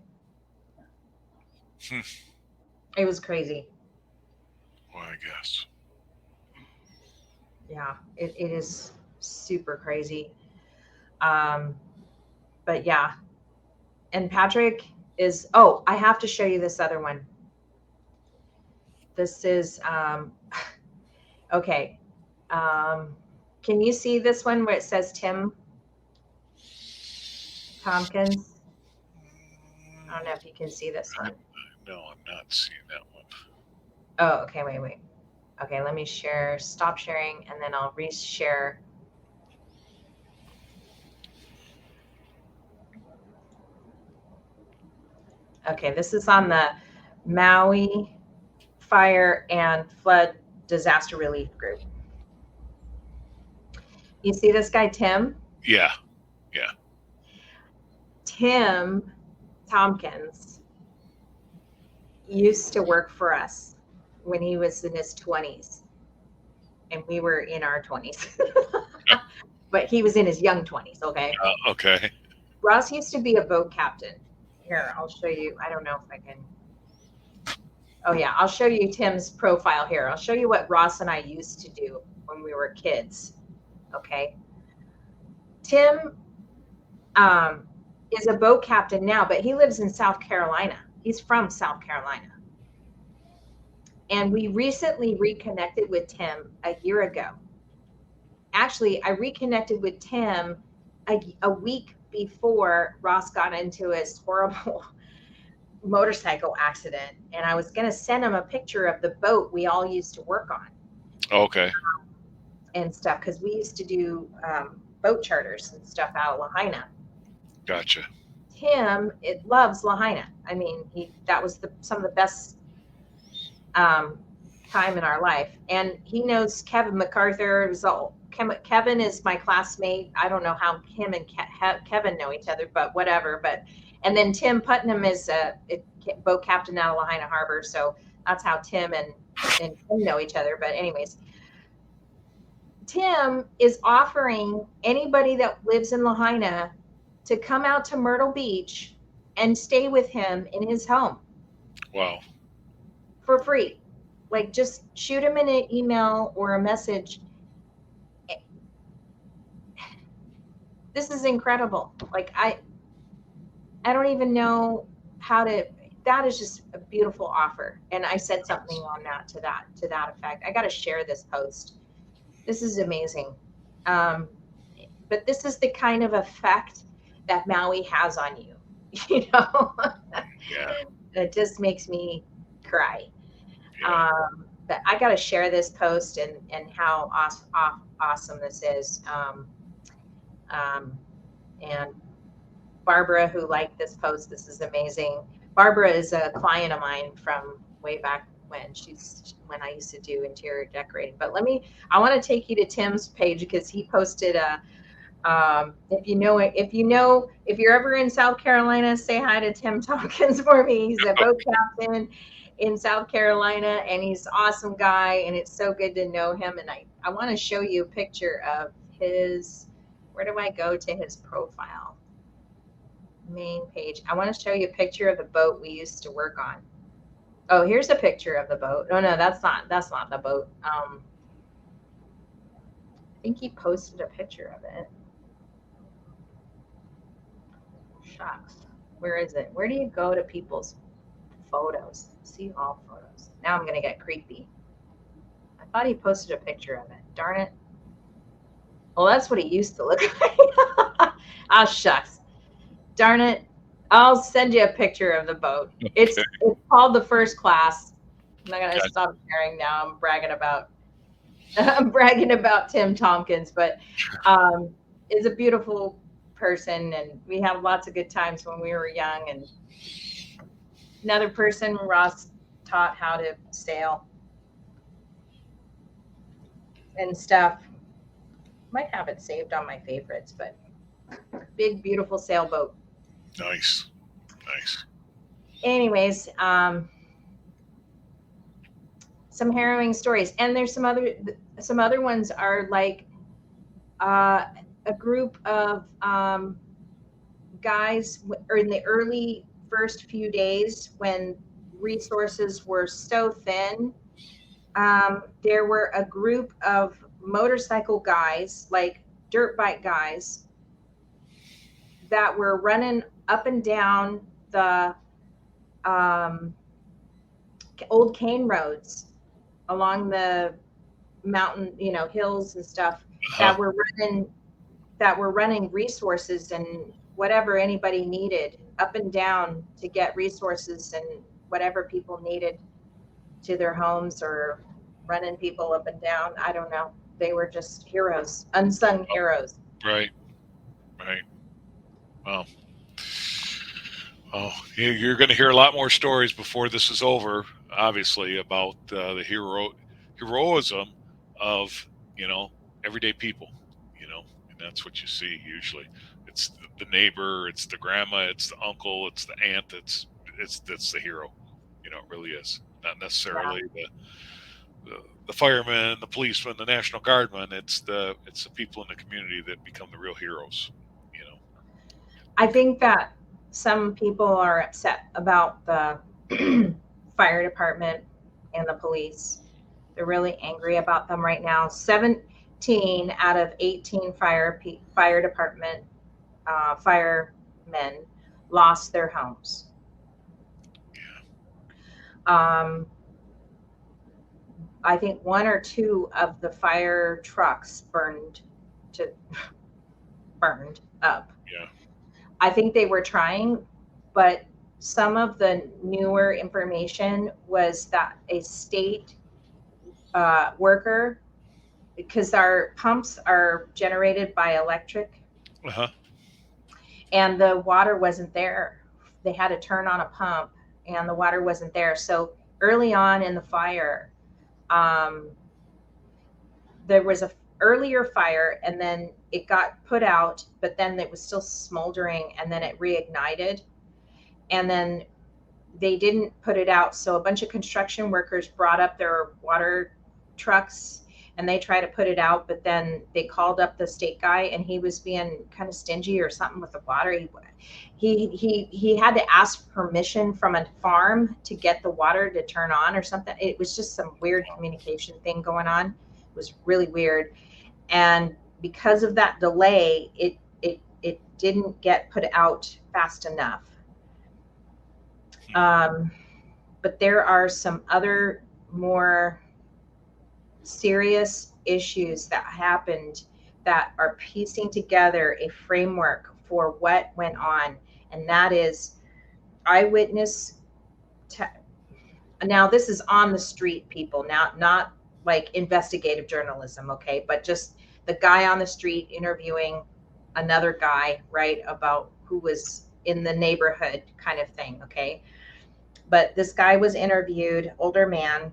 It was crazy. Well, I guess. Yeah, it is super crazy. But yeah. And Patrick is, oh, I have to show you this other one. This is, okay. Can you see this one where it says Tim Tompkins? I don't know if you can see this one. No, I'm not seeing that one. Oh, okay, wait. Okay, let me share, stop sharing, and then I'll reshare. Okay, this is on the Maui Fire and Flood Disaster Relief Group. You see this guy, Tim? Yeah. Tim Tompkins used to work for us when he was in his 20s, and we were in our 20s. But he was in his young 20s, okay? Okay. Ross used to be a boat captain. Here, I'll show you. I don't know if I can. Oh, yeah, I'll show you Tim's profile here. I'll show you what Ross and I used to do when we were kids, okay? Tim is a boat captain now, but he lives in South Carolina. He's from South Carolina. And we recently reconnected with Tim a year ago. Actually, I reconnected with Tim a week before Ross got into his horrible motorcycle accident. And I was going to send him a picture of the boat we all used to work on. Okay. And stuff, because we used to do boat charters and stuff out of Lahaina. Gotcha. Tim, it loves Lahaina. I mean, that was some of the best time in our life. And he knows Kevin MacArthur. Kevin is my classmate. I don't know how him and Kevin know each other, but whatever. And then Tim Putnam is a boat captain out of Lahaina Harbor. So that's how Tim and Tim know each other. But anyways, Tim is offering anybody that lives in Lahaina to come out to Myrtle Beach and stay with him in his home. Wow. For free. Like, just shoot him an email or a message. This is incredible. Like, I don't even know how to. That is just a beautiful offer. And I said something on that to that effect. I got to share this post. This is amazing. But this is the kind of effect that Maui has on you, you know? Yeah. It just makes me cry. Yeah. But I got to share this post and how awesome this is. And Barbara, who liked this post, this is amazing. Barbara is a client of mine from way back when I used to do interior decorating. But I want to take you to Tim's page, because he posted if you're ever in South Carolina, say hi to Tim Tompkins for me. He's a boat captain in South Carolina, and he's an awesome guy, and it's so good to know him. And I want to show you a picture of his, where do I go to his profile? Main page. I want to show you a picture of the boat we used to work on. Oh, here's a picture of the boat. No, that's not the boat. I think he posted a picture of it. Shucks. Where is it? Where do you go to people's photos? See all photos. Now I'm going to get creepy. I thought he posted a picture of it. Darn it. Well, that's what he used to look like. Oh, shucks. Darn it. I'll send you a picture of the boat. Okay. It's called the First Class. I'm not going to stop sharing now. I'm bragging about I'm bragging about Tim Tompkins, but um, is a beautiful person, and we had lots of good times when we were young. And another person, Ross taught how to sail and stuff. Might have it saved on my favorites, but big, beautiful sailboat. Nice, nice. Anyways, some harrowing stories, and there's some other ones are like uh, a group of guys, or in the early first few days when resources were so thin. There were a group of motorcycle guys, like dirt bike guys, that were running up and down the um, old cane roads along the mountain, hills and stuff, Uh-huh. that were running resources and whatever anybody needed up and down to get resources and whatever people needed to their homes, or running people up and down. I don't know. They were just heroes, unsung heroes. Right, right. Well, oh, you're going to hear a lot more stories before this is over. Obviously, about the heroism of everyday people. And that's what you see usually. It's the neighbor, it's the grandma, it's the uncle, it's the aunt. That's the hero. It really is not Yeah. necessarily the firemen, the policemen, the National Guardmen. It's the people in the community that become the real heroes. You know. I think that some people are upset about the fire department and the police. They're really angry about them right now. 17 out of 18 fire department firemen lost their homes. Um, I think one or two of the fire trucks to burned up. Yeah. I think they were trying, but some of the newer information was that a state worker, because our pumps are generated by electric, Uh huh. and the water wasn't there. They had to turn on a pump, and the water wasn't there. So early on in the fire, um, there was a earlier fire, and then it got put out, but then it was still smoldering, and then it reignited, and then they didn't put it out. So a bunch of construction workers brought up their water trucks, and they tried to put it out, but then they called up the state guy, and he was being kind of stingy or something with the water. He had to ask permission from a farm to get the water to turn on or something. It was just some weird communication thing going on. It was really weird. And because of that delay, it didn't get put out fast enough. um, but there are some other more serious issues that happened that are piecing together a framework for what went on, and that is eyewitness. Te- Now, this is on the street people, now, not like investigative journalism, okay, but just the guy on the street interviewing another guy, right, about who was in the neighborhood kind of thing, okay. But this guy was interviewed, older man,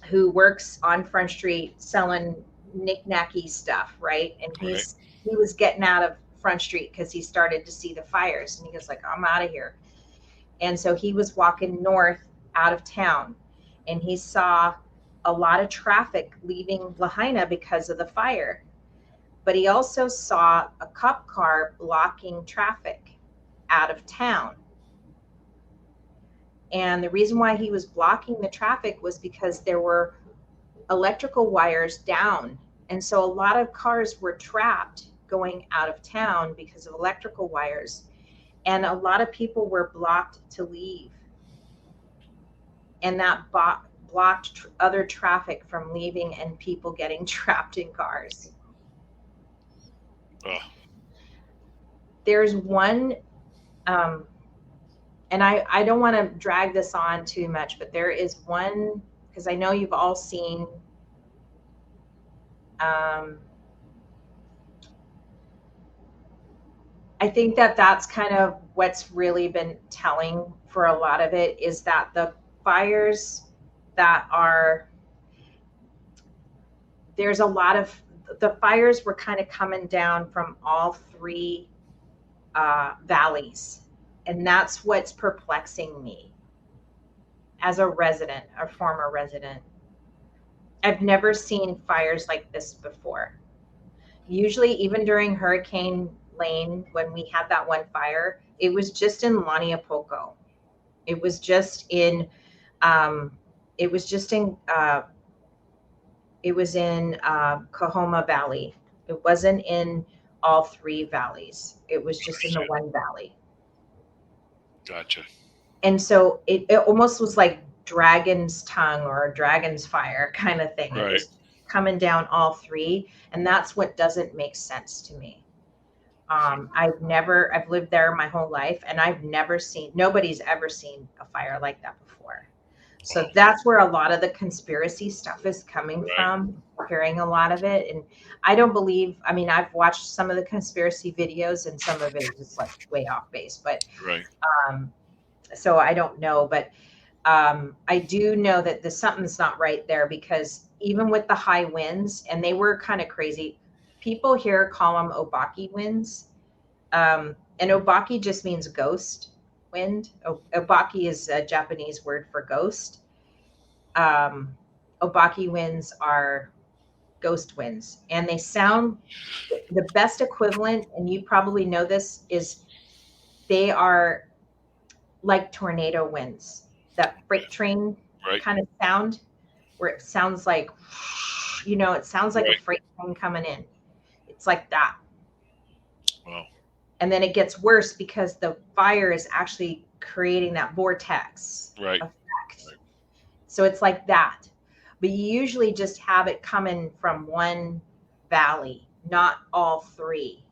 who works on Front Street selling knick-knacky stuff, right? And Right. he was getting out of Front Street because he started to see the fires, and he was like, I'm out of here. And so he was walking north out of town, and he saw a lot of traffic leaving Lahaina because of the fire. But he also saw a cop car blocking traffic out of town. And the reason why he was blocking the traffic was because there were electrical wires down. And so a lot of cars were trapped going out of town because of electrical wires. And a lot of people were blocked to leave. And that blocked other traffic from leaving and people getting trapped in cars. Oh, There's one, um, and I don't want to drag this on too much, but there is one, because I know you've all seen Um, I think that that's kind of what's really been telling for a lot of it is that the fires that are there's a lot of the fires were kind of coming down from all three valleys, and that's what's perplexing me as a resident, a former resident. I've never seen fires like this before. Usually, even during Hurricane Lane, when we had that one fire, it was just in Laniapoco. It was just in, um, it was just in, it was in Coahoma Valley. It wasn't in all three valleys. It was just in the one valley. Gotcha. And so it almost was like dragon's tongue or a dragon's fire kind of thing. It Right. was coming down all three. And that's what doesn't make sense to me. I've lived there my whole life and I've never seen, nobody's ever seen a fire like that before. Wow. So that's where a lot of the conspiracy stuff is coming Right. from, hearing a lot of it. And I don't believe, I mean, I've watched some of the conspiracy videos and some of it is just like way off base, but, Right. um, so I don't know, but, I do know that the something's not right there because even with the high winds, and they were kind of crazy, people here call them obaki winds. And obaki just means ghost wind. Obaki is a Japanese word for ghost. Um, obaki winds are ghost winds, and they sound the best equivalent, and you probably know this, is they are like tornado winds, that freight train Right. kind of sound, where it sounds like, it sounds like a Right. freight train coming in. It's like that. Wow. And then it gets worse because the fire is actually creating that vortex Right. effect. So it's like that. But you usually just have it coming from one valley, not all three.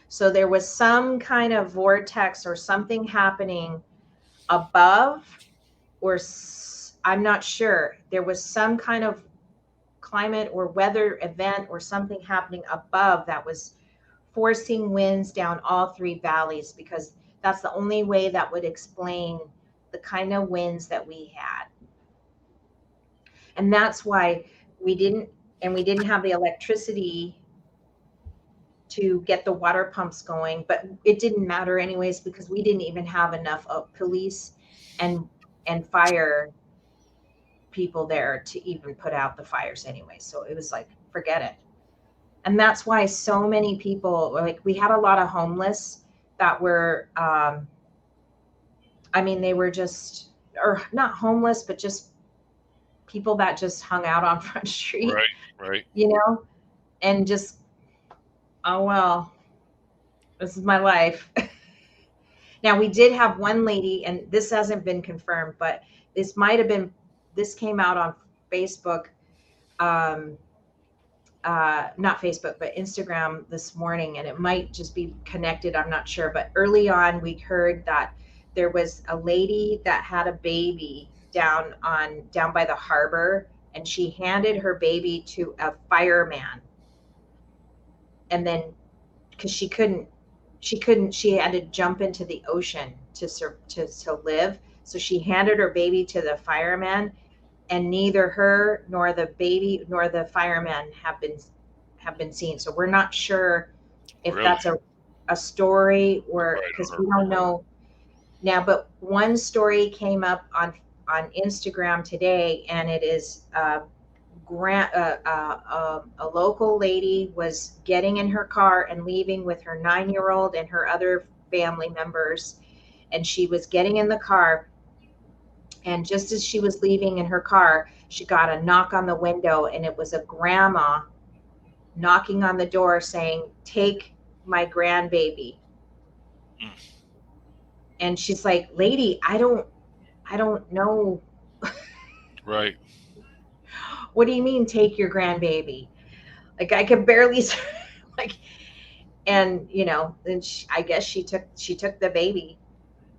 So there was some kind of vortex or something happening above, or I'm not sure. There was some kind of climate or weather event or something happening above that was forcing winds down all three valleys, because that's the only way that would explain the kind of winds that we had. And that's why we didn't we didn't have the electricity to get the water pumps going, but it didn't matter anyways because we didn't even have enough police and fire people there to even put out the fires anyway. So it was like, forget it. And that's why so many people, like, we had a lot of homeless that were, I mean, they were just, or not homeless, but just people that just hung out on Front Street, Right. Right. and just, oh, well, this is my life. Now, we did have one lady, and this hasn't been confirmed, but this might have been, this came out on Facebook, um, not Facebook, but Instagram this morning, and it might just be connected. I'm not sure. But early on, we heard that there was a lady that had a baby down by the harbor, and she handed her baby to a fireman, and then because she had to jump into the ocean to live, so she handed her baby to the fireman, and neither her nor the baby nor the fireman have been seen. So we're not sure if Really? that's a story, or Right. because we don't know now. But one story came up on Instagram today, and it is a local lady was getting in her car and leaving with her 9-year-old and her other family members, and she was getting in the car, and just as she was leaving in her car, she got a knock on the window, and it was a grandma knocking on the door saying, "Take my grandbaby." Mm. And she's like, "Lady, I don't know. Right. What do you mean take your grandbaby? Like, I could barely like." And then I guess she took the baby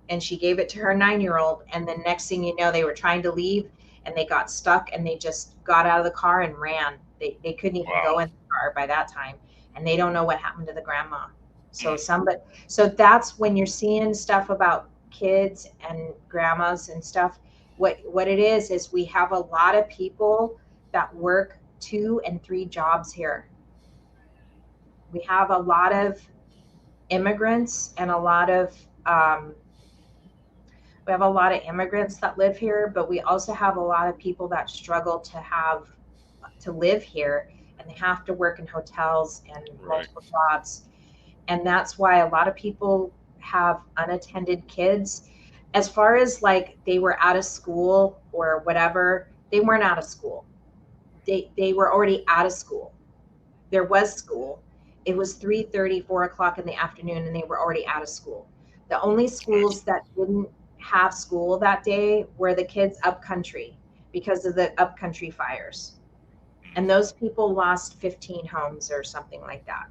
and she gave it to her 9-year-old, and then next thing you know, they were trying to leave and they got stuck, and they just got out of the car and ran. They couldn't even Wow. go in the car by that time, and they don't know what happened to the grandma. So Mm, somebody, so that's when you're seeing stuff about kids and grandmas and stuff. What it is we have a lot of people that work 2 and 3 jobs here. We have a lot of immigrants and a lot of we have a lot of immigrants that live here, but we also have a lot of people that struggle to live here, and they have to work in hotels and right. multiple jobs. And that's why a lot of people have unattended kids. As far as like they were out of school or whatever, they weren't out of school. They were already out of school. There was school. It was 3:30, 4 o'clock in the afternoon, and they were already out of school. The only Nice. schools that didn't have school that day were the kids up country because of the upcountry fires. And Mm, those people lost 15 homes or something like that.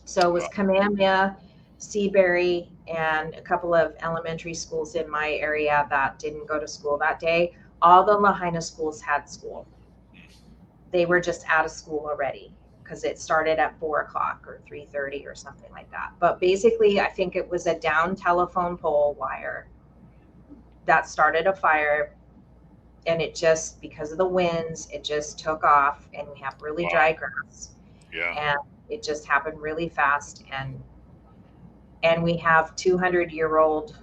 So it was wow. Kamehameha, Seabury, and a couple of elementary schools in my area that didn't go to school that day. All the Lahaina schools had school. Mm, They were just out of school already because it started at 4 o'clock or 3:30 or something like that. But basically, I think it was a down telephone pole wire that started a fire, and it just because of the winds, it just took off, and we have really wow. dry grass, Yeah. and it just happened really fast, and we have 200-year-old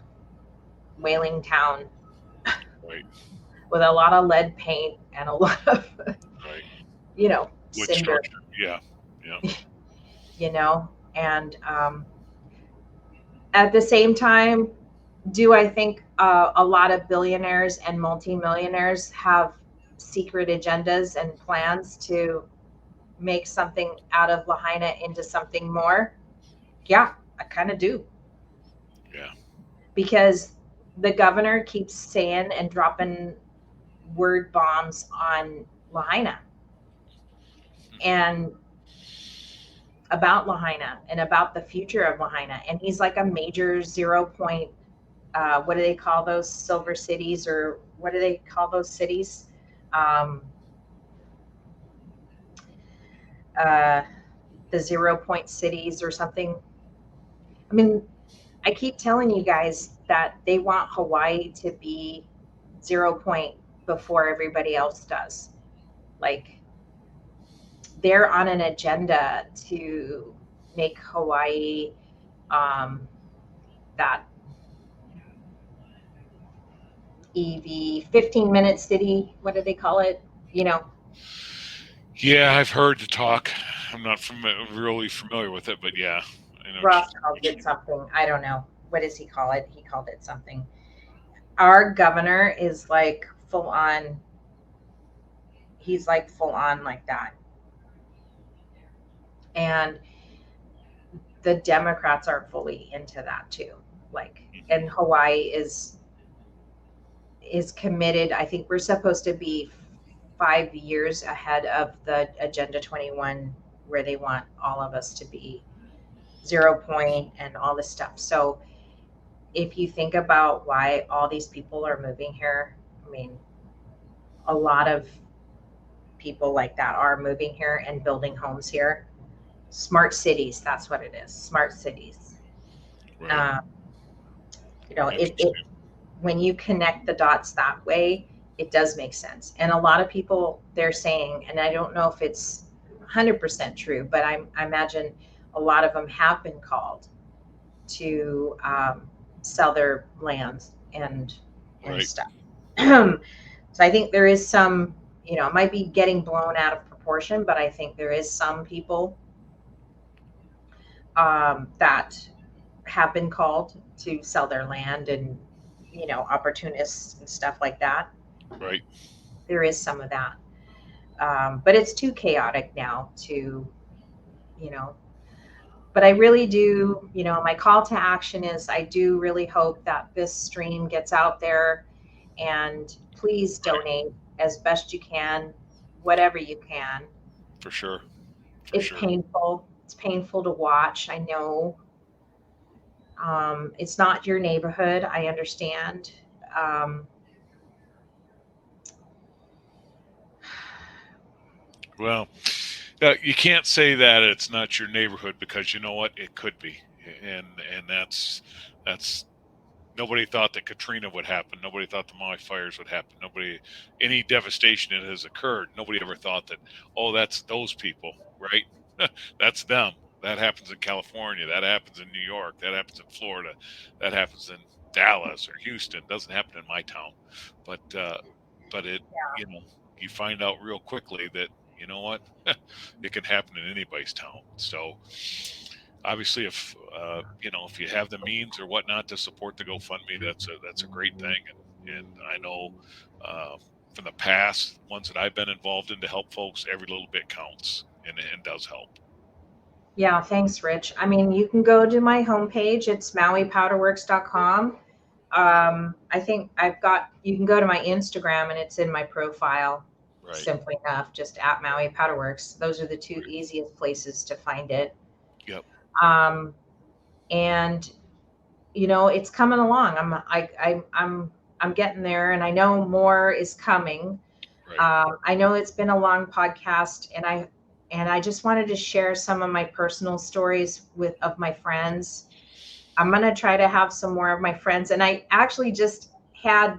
whaling town Right. with a lot of lead paint and a lot of Right. Wood cinder, structure. Yeah. Yeah. and at the same time, do I think a lot of billionaires and multimillionaires have secret agendas and plans to make something out of Lahaina into something more? Yeah, I kind of do, Yeah. because the governor keeps saying and dropping word bombs on Lahaina and about Lahaina and about the future of Lahaina. And he's like a major 0 point, what do they call those silver cities, or what do they call those cities? Um, uh, the 0 point cities or something. I mean, I keep telling you guys that they want Hawaii to be 0 point before everybody else does. Like, they're on an agenda to make Hawaii um, that EV 15-minute city. What do they call it? You know, Yeah. I've heard the talk. I'm not really familiar with it, but yeah, I know Ross called what it you mean. something. I don't know. What does he call it? He called it something. Our governor is like full on, he's like full on like that. And the Democrats are fully into that too. Like, and Hmm. Hawaii is committed. I think we're supposed to be 5 years ahead of the Agenda 21, where they want all of us to be 0 point and all this stuff. So if you think about why all these people are moving here, I mean, a lot of people like that are moving here and building homes here. Smart cities, that's what it is. Smart cities. Right. Um, it Interesting. when you connect the dots that way, it does make sense. And a lot of people, they're saying, and I don't know if it's 100% true, but I imagine a lot of them have been called to sell their lands and Right. stuff. So I think there is some, it might be getting blown out of proportion, but I think there is some people that have been called to sell their land, and opportunists and stuff like that. Right. There is some of that, but it's too chaotic now to, you know. But I really do, my call to action is I do really hope that this stream gets out there, and please Right. donate as best you can, whatever you can. For sure. For It's sure. painful. It's painful to watch. I know. It's not your neighborhood. I understand. Um, Well, you can't say that it's not your neighborhood because you know what? It could be, and that's nobody thought that Katrina would happen. Nobody thought the Maui fires would happen. Nobody, any devastation that has occurred, nobody ever thought that, oh, that's those people, right? That's them. That happens in California. That happens in New York. That happens in Florida. That happens in Dallas or Houston. Doesn't happen in my town, but it, you know, you find out real quickly that you know what, it can happen in anybody's town. So obviously, if if you have the means or whatnot to support the GoFundMe, that's a great thing. And I know uh, from the past ones that I've been involved in to help folks, every little bit counts and does help. Yeah, thanks, Rich. I mean, you can go to my homepage. It's mauipowderworks.com. I think you can go to my Instagram and it's in my profile, Right. simply enough, just at Maui Powderworks. Those are the two Right. easiest places to find it. Yep. Um, and it's coming along. I'm getting there, and I know more is coming. Right. I know it's been a long podcast, and I just wanted to share some of my personal stories of my friends. I'm gonna try to have some more of my friends, and I actually just had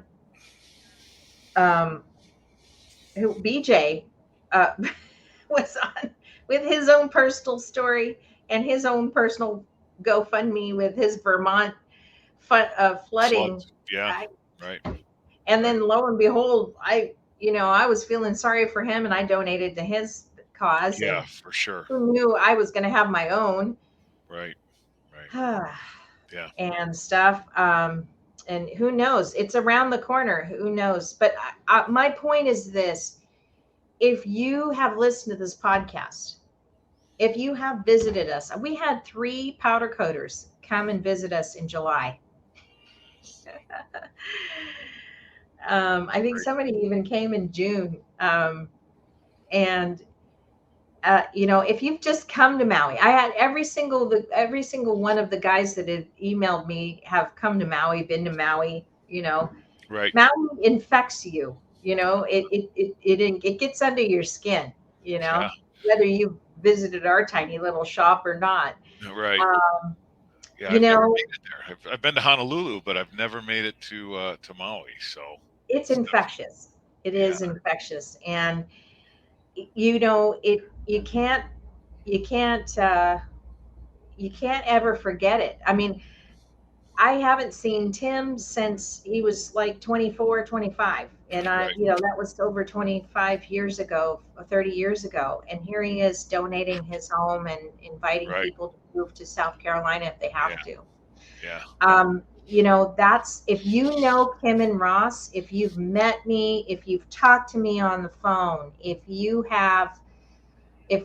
um, BJ uh, was on with his own personal story and his own personal GoFundMe with his Vermont flooding. Floods. Yeah. I, Right. and Right. then lo and behold, I was feeling sorry for him, and I donated to his cause. Yeah, And for sure. who knew I was going to have my own Right. Right. Yeah. and stuff. And who knows? It's around the corner. Who knows? But my point is this: if you have listened to this podcast, if you have visited us, we had 3 powder coaters come and visit us in July. I think Right. somebody even came in June. And if you've just come to Maui, I had every single one of the guys that had emailed me have come to Maui, been to Maui. Right. Maui infects you. It gets under your skin. Yeah. Whether you visited our tiny little shop or not. Right. Um, Yeah. you I've never know, made it there. I've been to Honolulu, but I've never made it to Maui. So it's it's definitely, infectious. It yeah. is infectious, and it you can't you can't ever forget it. I mean, I haven't seen Tim since he was like 24, 25. And Right. that was over 25 years ago, 30 years ago. And here he is donating his home and inviting Right. people to move to South Carolina if they Yeah. have to. Yeah. That's if you know Kim and Ross, if you've met me, if you've talked to me on the phone, if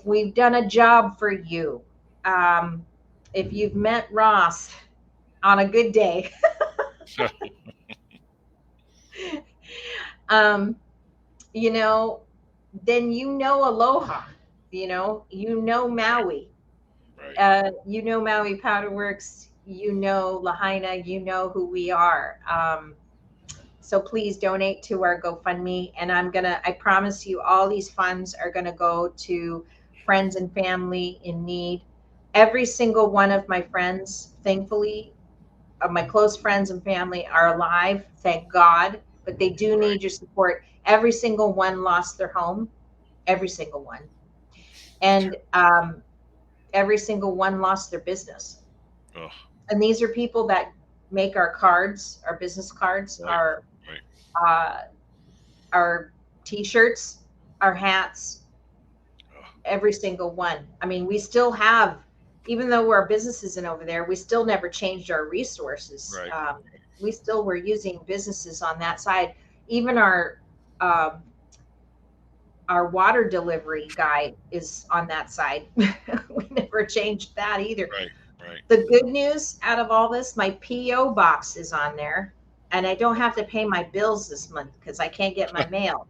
we've done a job for you, um, if you've met Ross on a good day, um, you know, then aloha, Maui, Right. Maui Powder Works, Lahaina, who we are. So please donate to our GoFundMe. And I promise you, all these funds are going to go to friends and family in need. Every single one of my friends, thankfully, of my close friends and family are alive, thank God, but they do Right. need your support. Every single one lost their home, every single one. Sure. And every single one lost their business. Oh, And these are people that make our cards, our business cards, right. Right. uh, our t-shirts, our hats, Oh, every single one. I mean, we still have, even though our business isn't over there, we still never changed our resources. right. We still were using businesses on that side. Even um, our water delivery guy is on that side. We never changed that either. Right. Right. The good news out of all this, my PO box is on there, and I don't have to pay my bills this month because I can't get my mail.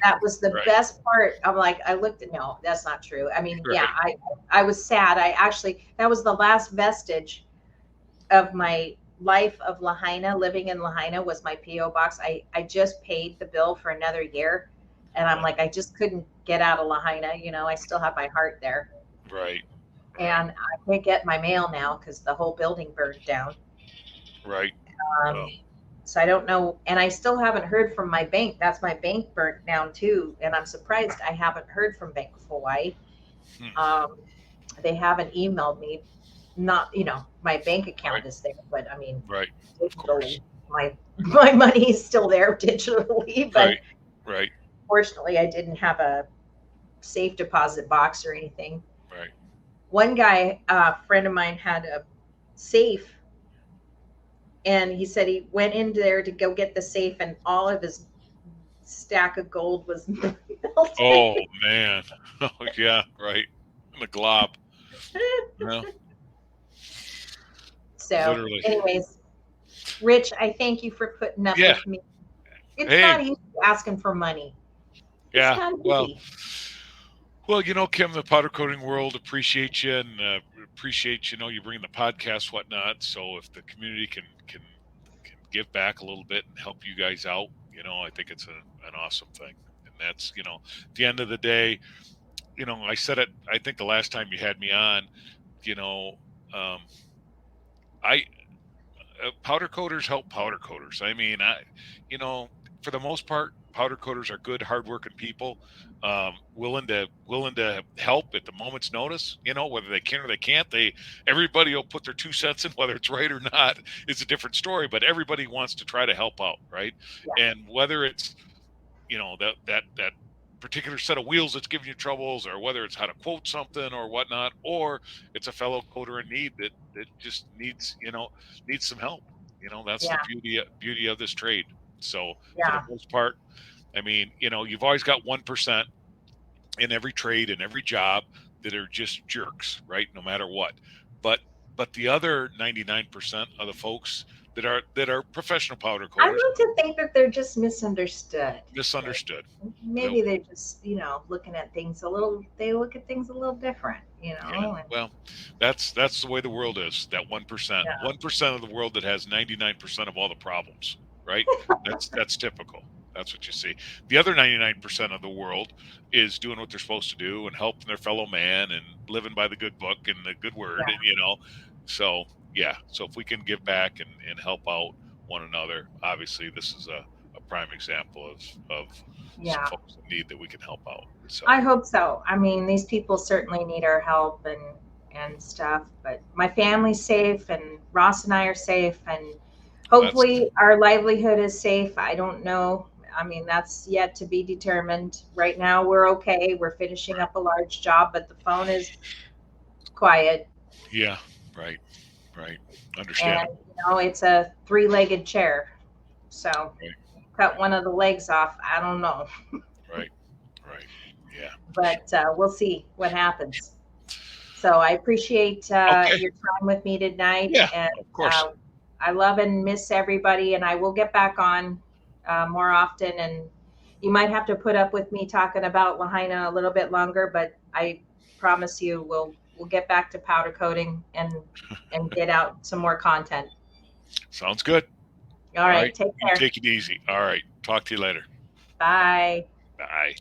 That was the Right. best part. I'm like, I looked at, no, that's not true. I mean, yeah, Right. I was sad. That was the last vestige of my life of Lahaina, living in Lahaina, was my PO box. I just paid the bill for another year, and I'm Uh, like, I just couldn't get out of Lahaina. I still have my heart there. Right. Right. And I can't get my mail now because the whole building burned down. Right. Um, Well, so I don't know, and I still haven't heard from my bank. That's my bank burnt down too, and I'm surprised I haven't heard from Bank of Hawaii. hmm, Um, they haven't emailed me. Not, my bank right. account is there, but I mean, Right. Of digitally, course. my money is still there digitally, Right. but Right. fortunately, I didn't have a safe deposit box or anything. Right. One guy, a friend of mine, had a safe, and he said he went in there to go get the safe, and all of his stack of gold was melted. Oh man. Oh yeah. Right. The glob. Yeah. So, Literally. anyways, Rich, I thank you for putting up Yeah. with me. It's Hey. not easy asking for money. It's Yeah. not Well. easy. Well, Kim, the powder coating world appreciates you and appreciates you bringing the podcast, whatnot. So if the community can give back a little bit and help you guys out, I think it's an awesome thing. And that's at the end of the day, I said it. I think the last time you had me on, you know, um, I powder coaters help powder coaters. I mean, you know, for the most part, powder coaters are good, hardworking people, willing to help at the moment's notice. Whether they can or they can't, everybody will put their 2 cents in. Whether it's right or not is a different story. But everybody wants to try to help out, right? Yeah, And whether it's that particular set of wheels that's giving you troubles, or whether it's how to quote something or whatnot, or it's a fellow coder in need that just needs some help. That's the yeah, beauty of this trade. So for the yeah. most part, I mean, you've always got 1% in every trade and every job that are just jerks, right? No matter what. But the other 99% of the folks that are professional powder I coaters, like to think that they're just misunderstood. Like, misunderstood. maybe they're just, looking at things a little, they look at things a little different, Yeah, and well, that's the way the world is. That 1%, yeah, 1% of the world that has 99% of all the problems, right? That's typical. That's what you see. The other 99% of the world is doing what they're supposed to do and helping their fellow man and living by the good book and the good word, and yeah, so yeah. So if we can give back and help out one another, obviously this is a prime example of some yeah. folks in need that we can help out. So I hope so. I mean, these people certainly need our help and stuff, but my family's safe and Ross and I are safe and that's hopefully our livelihood is safe. I don't know. I mean, that's yet to be determined. Right now we're okay. We're finishing right. up a large job, but the phone is quiet Yeah, right. Right. and Understandable. it's a three-legged chair. So Right. cut Right. one of the legs off. I don't know, Right. Right. Yeah. but we'll see what happens. So I appreciate Okay. your time with me tonight, Yeah. and Of course. I love and miss everybody. And I will get back on more often. And you might have to put up with me talking about Lahaina a little bit longer, but I promise you, we'll get back to powder coating and get out some more content. Sounds good. All All right, right. take You care. take it easy. All right. Talk to you later. Bye. Bye.